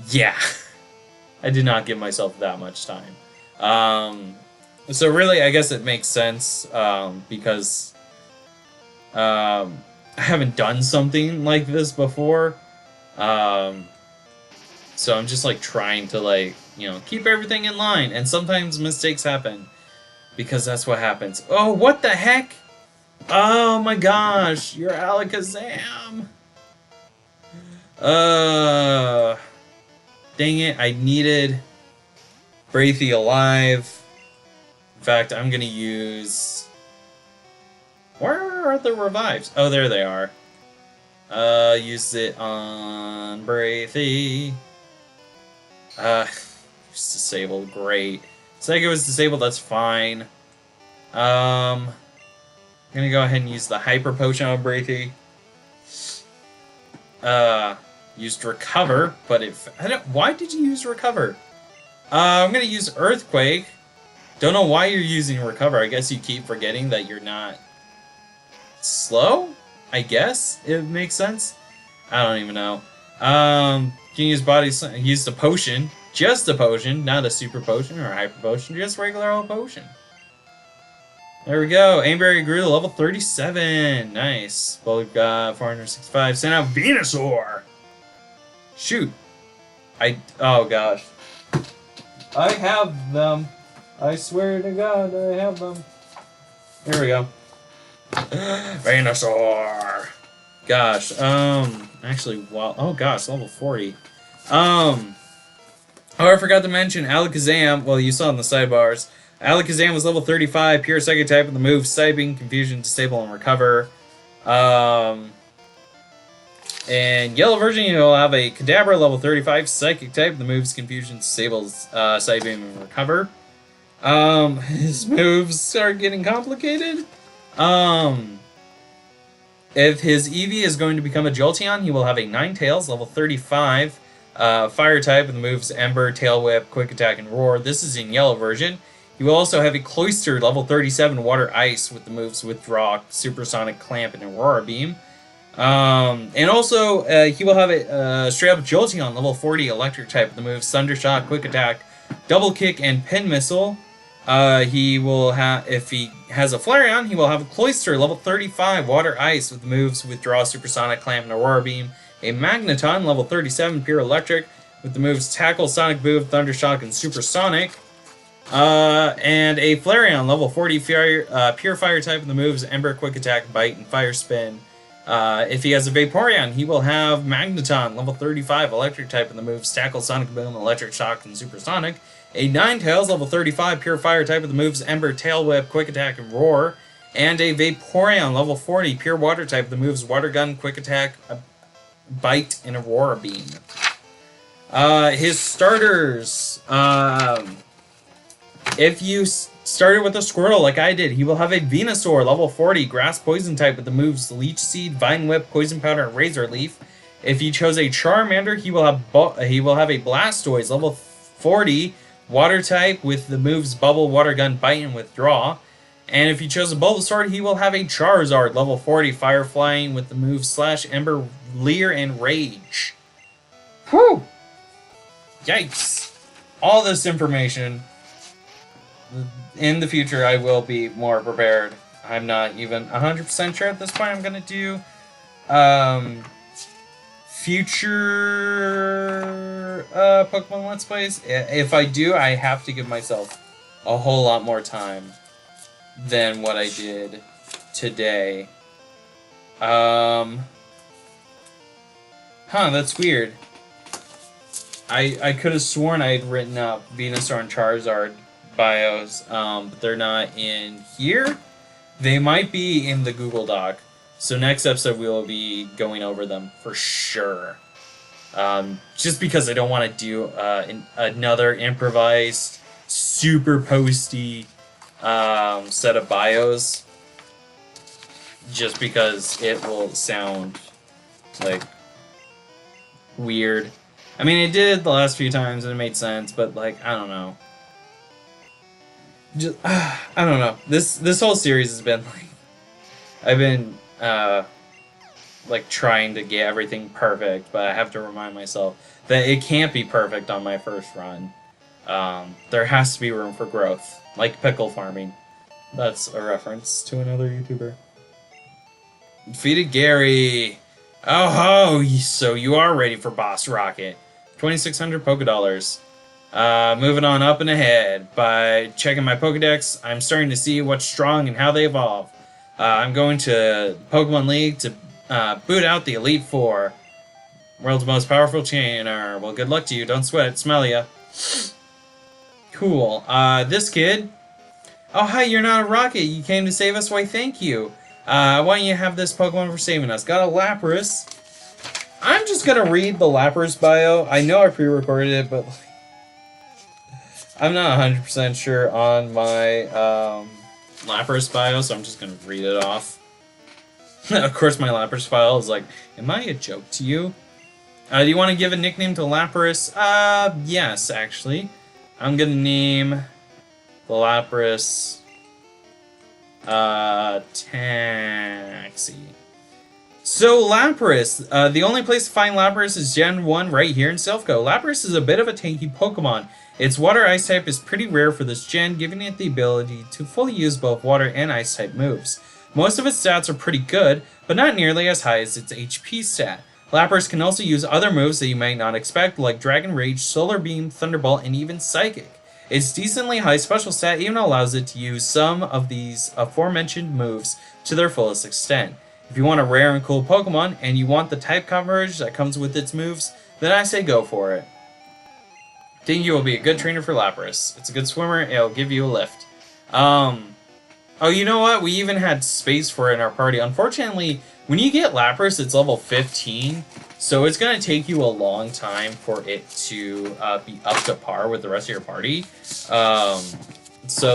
Yeah, I did not give myself that much time. So really, I guess it makes sense because I haven't done something like this before. So I'm just like trying to like, you know, keep everything in line. And sometimes mistakes happen because that's what happens. Oh, what the heck? Oh my gosh, you're Alakazam. Dang it, I needed Braithy alive. In fact, I'm gonna use... Where are the revives? Oh, there they are. Use it on Braithy. It's disabled, great. Sega was disabled, that's fine. I'm gonna go ahead and use the Hyper Potion on Braithy. Used Recover, but if I don't, why did you use Recover? I'm gonna use Earthquake. Don't know why you're using Recover. I guess you keep forgetting that you're not slow. I guess it makes sense. I don't even know. You can use Body Slam. Use the potion, just a potion, not a super potion or a hyper potion, just regular old potion. There we go. Aimberry grew to level 37. Nice. Well, we've got 465. Send out Venusaur. Shoot. Oh gosh. I have them. I swear to God, I have them. Here we go. Venusaur. Gosh. Actually, well, oh gosh, level 40. Oh, I forgot to mention Alakazam. Well, you saw in the sidebars. Alakazam was level 35, pure Psychic type with the moves Psybeam, Confusion, Disable, and Recover. And Yellow version, you'll have a Kadabra, level 35, Psychic type with the moves Confusion, Disable, Psybeam, and Recover. His moves start getting complicated. If his Eevee is going to become a Jolteon, he will have a Ninetales, level 35, Fire type with the moves Ember, Tail Whip, Quick Attack, and Roar. This is in Yellow version. He will also have a Cloistered, level 37, Water Ice with the moves Withdraw, Supersonic Clamp, and Aurora Beam. And also, he will have a straight up Jolteon, level 40, Electric type with the moves Thundershock, Quick Attack, Double Kick, and Pin Missile. He will have, if he has a Flareon, he will have a Cloister, level 35, Water Ice with the moves Withdraw, Supersonic Clamp, and Aurora Beam. A Magneton, level 37, Pure Electric with the moves Tackle, Sonic Boom, Thundershock, and Supersonic. And a Flareon, level 40, Pure Fire type with the moves Ember, Quick Attack, Bite, and Fire Spin. If he has a Vaporeon, he will have Magneton, level 35, Electric type with the moves Tackle, Sonic Boom, Electric Shock, and Supersonic. A Ninetales, level 35, Pure Fire type with the moves Ember, Tail Whip, Quick Attack, and Roar. And a Vaporeon, level 40, Pure Water type with the moves Water Gun, Quick Attack, Bite, and Aurora Beam. His starters, if you started with a Squirtle like I did, he will have a Venusaur, level 40, Grass Poison type with the moves Leech Seed, Vine Whip, Poison Powder, and Razor Leaf. If you chose a Charmander, he will have a Blastoise, level 40, Water type with the moves Bubble, Water Gun, Bite, and Withdraw. And if you chose a Bulbasaur, he will have a Charizard, level 40, Fire Flying with the moves Slash, Ember, Leer, and Rage. Whew! Yikes! All this information. In the future, I will be more prepared. I'm not even 100% sure at this point. I'm going to do future Pokemon Let's Plays. If I do, I have to give myself a whole lot more time than what I did today. That's weird. I could have sworn I had written up Venusaur and Charizard bios, but they're not in here. They might be in the Google Doc. So next episode we will be going over them for sure. Just because I don't want to do another improvised, super posty set of bios. Just because it will sound like weird. I mean, I did it the last few times and it made sense, but like, I don't know. Just, I don't know. This whole series has been like, I've been like trying to get everything perfect, but I have to remind myself that it can't be perfect on my first run. There has to be room for growth, like pickle farming. That's a reference to another YouTuber. Defeated Gary. Oh ho! So you are ready for Boss Rocket. 2,600 Pokedollars. Moving on up and ahead. By checking my Pokedex, I'm starting to see what's strong and how they evolve. I'm going to Pokemon League to boot out the Elite Four. World's most powerful trainer. Well, good luck to you. Don't sweat. Smell ya. Cool. This kid. Oh, hi, you're not a rocket. You came to save us? Why, thank you. Why don't you have this Pokemon for saving us? Got a Lapras. I'm just gonna read the Lapras bio. I know I pre-recorded it, but I'm not 100% sure on my Lapras bio, so I'm just gonna read it off. Of course, my Lapras file is like, am I a joke to you? Do you want to give a nickname to Lapras? Yes, actually. I'm gonna name the Lapras Taxi. So Lapras, the only place to find Lapras is Gen 1 right here in Silph Co. Lapras is a bit of a tanky Pokemon. Its Water Ice type is pretty rare for this gen, giving it the ability to fully use both Water and Ice type moves. Most of its stats are pretty good, but not nearly as high as its HP stat. Lapras can also use other moves that you might not expect, like Dragon Rage, Solar Beam, Thunderbolt, and even Psychic. Its decently high special stat even allows it to use some of these aforementioned moves to their fullest extent. If you want a rare and cool Pokemon, and you want the type coverage that comes with its moves, then I say go for it. Dingy will be a good trainer for Lapras. It's a good swimmer, it'll give you a lift. Oh, you know what? We even had space for it in our party. Unfortunately, when you get Lapras, it's level 15, so it's going to take you a long time for it to be up to par with the rest of your party. So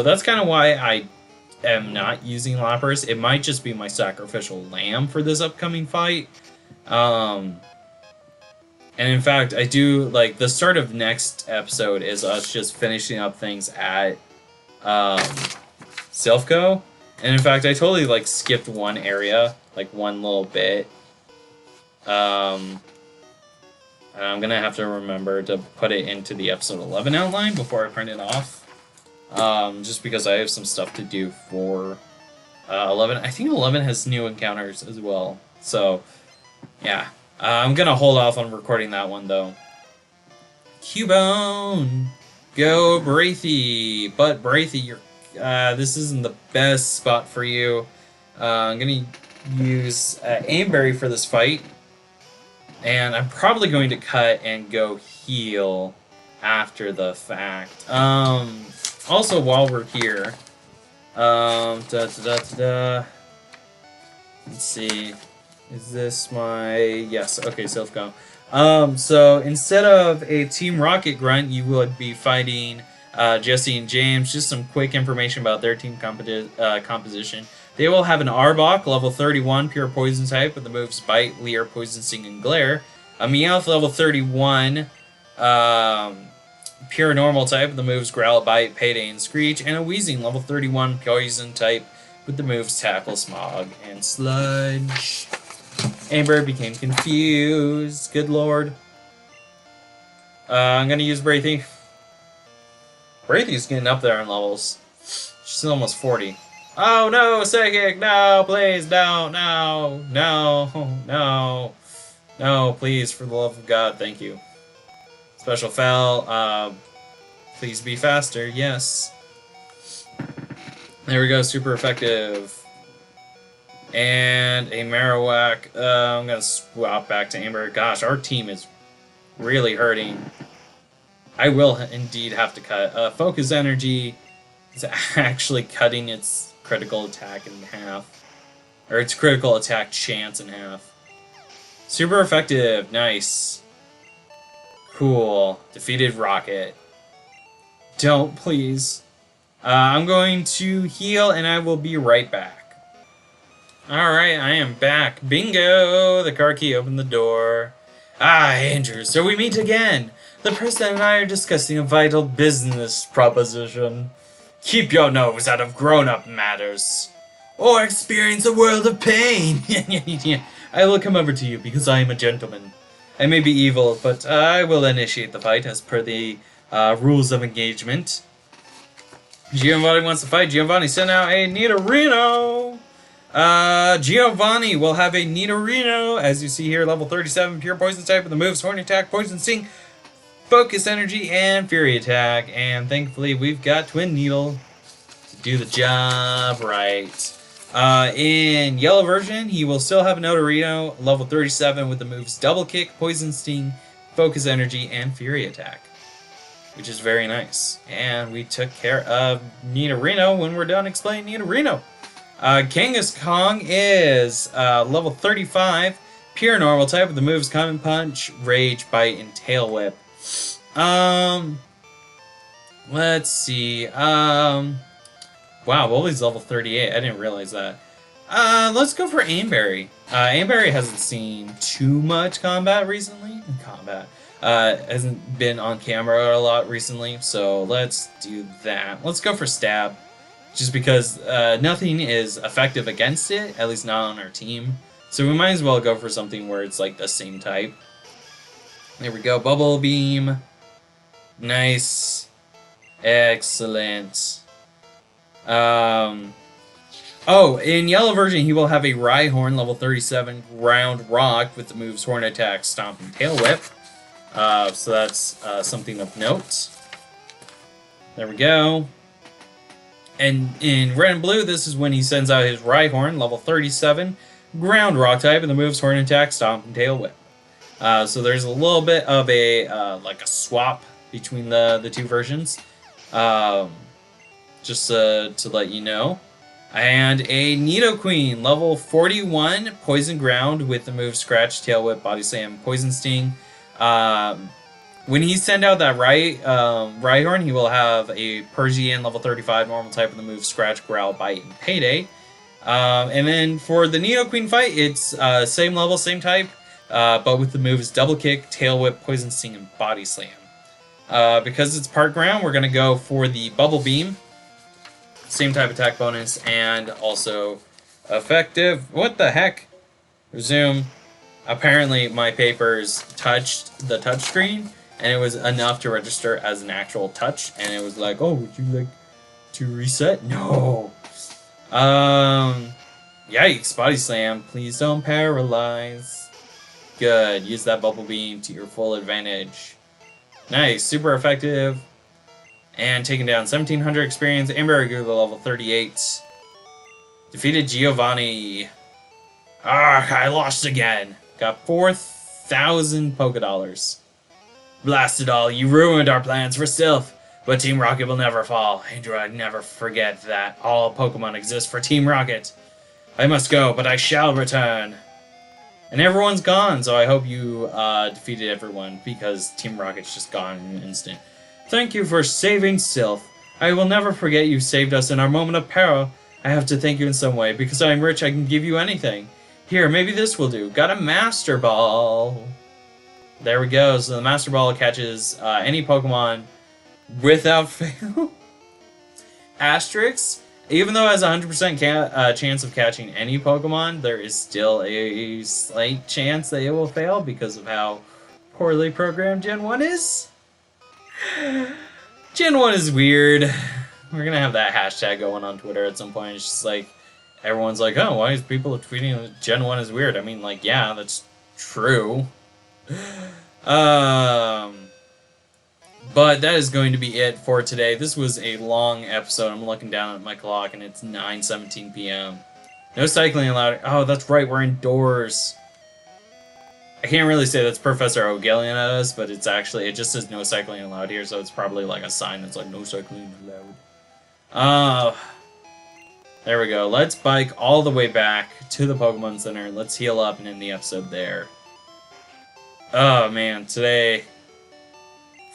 that's kind of why I am not using Lapras. It might just be my sacrificial lamb for this upcoming fight. And in fact, I do, like, the start of next episode is us just finishing up things at Silph Co. And in fact, I totally, like, skipped one area, like, one little bit. And I'm gonna have to remember to put it into the episode 11 outline before I print it off. Just because I have some stuff to do for 11. I think 11 has new encounters as well. So, yeah. I'm gonna hold off on recording that one, though. Cubone! Go Braithy! But Braithy, you're, this isn't the best spot for you. I'm gonna use Aimberry for this fight. And I'm probably going to cut and go heal after the fact. Also, while we're here, let's see, is this my, yes, okay, Silph Co. So instead of a Team Rocket grunt, you would be fighting Jesse and James. Just some quick information about their team composition. They will have an Arbok, level 31, pure poison type, with the moves Bite, Leer, Poison Sting, and Glare. A Meowth, level 31, pure normal type, with the moves Growl, Bite, Payday, and Screech. And a Weezing, level 31, poison type, with the moves Tackle, Smog, and Sludge. Amber became confused. Good lord. I'm gonna use Braithy. Braithy's getting up there in levels. She's almost 40. Oh no, Psychic! No, please, no, no, no, no, no, please, for the love of God, thank you. Special Fel, please be faster, yes. There we go, super effective. And a Marowak. I'm going to swap back to Amber. Gosh, our team is really hurting. I will indeed have to cut. Focus Energy is actually cutting its critical attack in half. Or its critical attack chance in half. Super effective. Nice. Cool. Defeated Rocket. Don't, please. I'm going to heal, and I will be right back. Alright, I am back. Bingo! The car key opened the door. Ah, Andrew, so we meet again. The person and I are discussing a vital business proposition. Keep your nose out of grown-up matters. Or experience a world of pain. I will come over to you because I am a gentleman. I may be evil, but I will initiate the fight as per the rules of engagement. Giovanni wants to fight. Giovanni sent out a Nidorino. Giovanni will have a Nidorino, as you see here, level 37, pure poison type with the moves Horny Attack, Poison Sting, Focus Energy, and Fury Attack. And thankfully, we've got Twin Needle to do the job right. In yellow version, he will still have a Nidorino, level 37, with the moves Double Kick, Poison Sting, Focus Energy, and Fury Attack, which is very nice. And we took care of Nidorino when we're done explaining Nidorino. Kangaskong is level 35, pure normal type with the moves Common Punch, Rage, Bite, and Tail Whip. Let's see. Wow, Bully's level 38. I didn't realize that. Let's go for Aimberry. Aimberry hasn't seen too much combat recently. Hasn't been on camera a lot recently, so let's do that. Let's go for Stab. Just because nothing is effective against it, at least not on our team. So we might as well go for something where it's like the same type. There we go, Bubble Beam. Nice. Excellent. Oh, in yellow version, he will have a Rhyhorn, level 37, Ground Rock with the moves Horn Attack, Stomp, and Tail Whip. So that's something of note. There we go. And in red and blue, this is when he sends out his Rhyhorn, level 37, Ground Rock type, and the moves Horn Attack, Stomp, and Tail Whip. So there's a little bit of a like a swap between the two versions, just to let you know. And a Nidoqueen, level 41, Poison Ground with the moves Scratch, Tail Whip, Body Slam, Poison Sting. When he send out that Rhyhorn, he will have a Persian, level 35, normal type with the moves Scratch, Growl, Bite, and Payday. And then for the Nidoqueen fight, it's same level, same type, but with the moves Double Kick, Tail Whip, Poison Sting, and Body Slam. Because it's part ground, we're going to go for the Bubble Beam. Same type attack bonus, and also effective. What the heck? Resume. Apparently, my papers touched the touchscreen, and it was enough to register as an actual touch, and it was like, oh, would you like to reset? No. Yikes, Body Slam. Please don't paralyze. Good. Use that Bubble Beam to your full advantage. Nice. Super effective. And taking down 1700 experience. Amber Gula level 38. Defeated Giovanni. I lost again. Got 4,000 Poké Dollars. Blast it all. You ruined our plans for Silph. But Team Rocket will never fall. Android, never forget that. All Pokemon exist for Team Rocket. I must go, but I shall return. And everyone's gone, so I hope you defeated everyone, because Team Rocket's just gone in an instant. Thank you for saving Silph. I will never forget you saved us in our moment of peril. I have to thank you in some way. Because I am rich, I can give you anything. Here, maybe this will do. Got a Master Ball. There we go. So the Master Ball catches any Pokemon without fail. Asterisk. Even though it has a 100% chance of catching any Pokemon, there is still a slight chance that it will fail because of how poorly programmed Gen 1 is. Gen 1 is weird. We're gonna have that hashtag going on Twitter at some point. It's just like, everyone's like, oh, why is people tweeting Gen 1 is weird? I mean, like, yeah, that's true. But But that is going to be it for today. This was a long episode. I'm looking down at my clock and it's 9:17 p.m. No cycling allowed. Oh, that's right, we're indoors. I can't really say that's Professor O'Gillian at us, but it's actually, it just says no cycling allowed here, so it's probably like a sign that's like no cycling allowed. There we go. Let's bike all the way back to the Pokemon Center. Let's heal up and end the episode there. Oh man, today...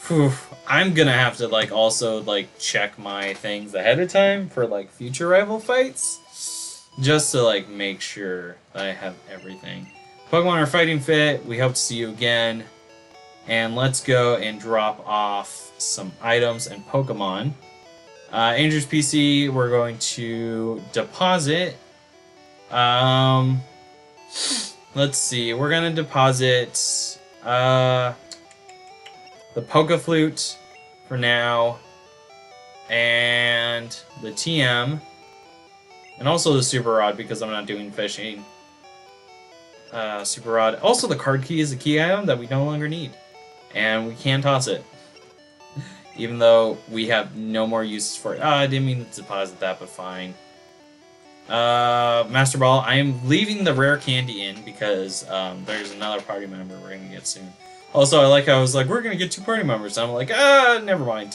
Whew, I'm gonna have to like also like check my things ahead of time for like future rival fights, just to like make sure that I have everything. Pokemon are fighting fit. We hope to see you again, and let's go and drop off some items and Pokemon. Andrew's PC, we're going to deposit. Let's see. We're gonna deposit. The Poke-Flute for now, and the TM, and also the Super Rod because I'm not doing fishing. Super Rod. Also, the card key is a key item that we no longer need, and we can toss it, even though we have no more uses for it. I didn't mean to deposit that, but fine. Master Ball. I am leaving the rare candy in because there's another party member we're gonna get soon. Also, I like how I was like, we're going to get 2 party members. And I'm like, never mind.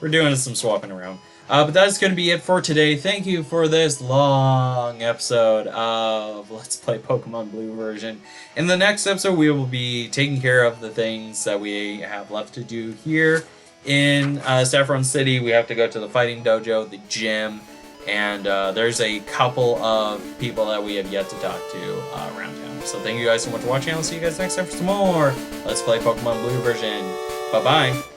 We're doing some swapping around. But that's going to be it for today. Thank you for this long episode of Let's Play Pokemon Blue version. In the next episode, we will be taking care of the things that we have left to do here in Saffron City. We have to go to the fighting dojo, the gym, and there's a couple of people that we have yet to talk to around town. So thank you guys so much for watching. I'll see you guys next time for some more Let's Play Pokemon Blue version. Bye-bye.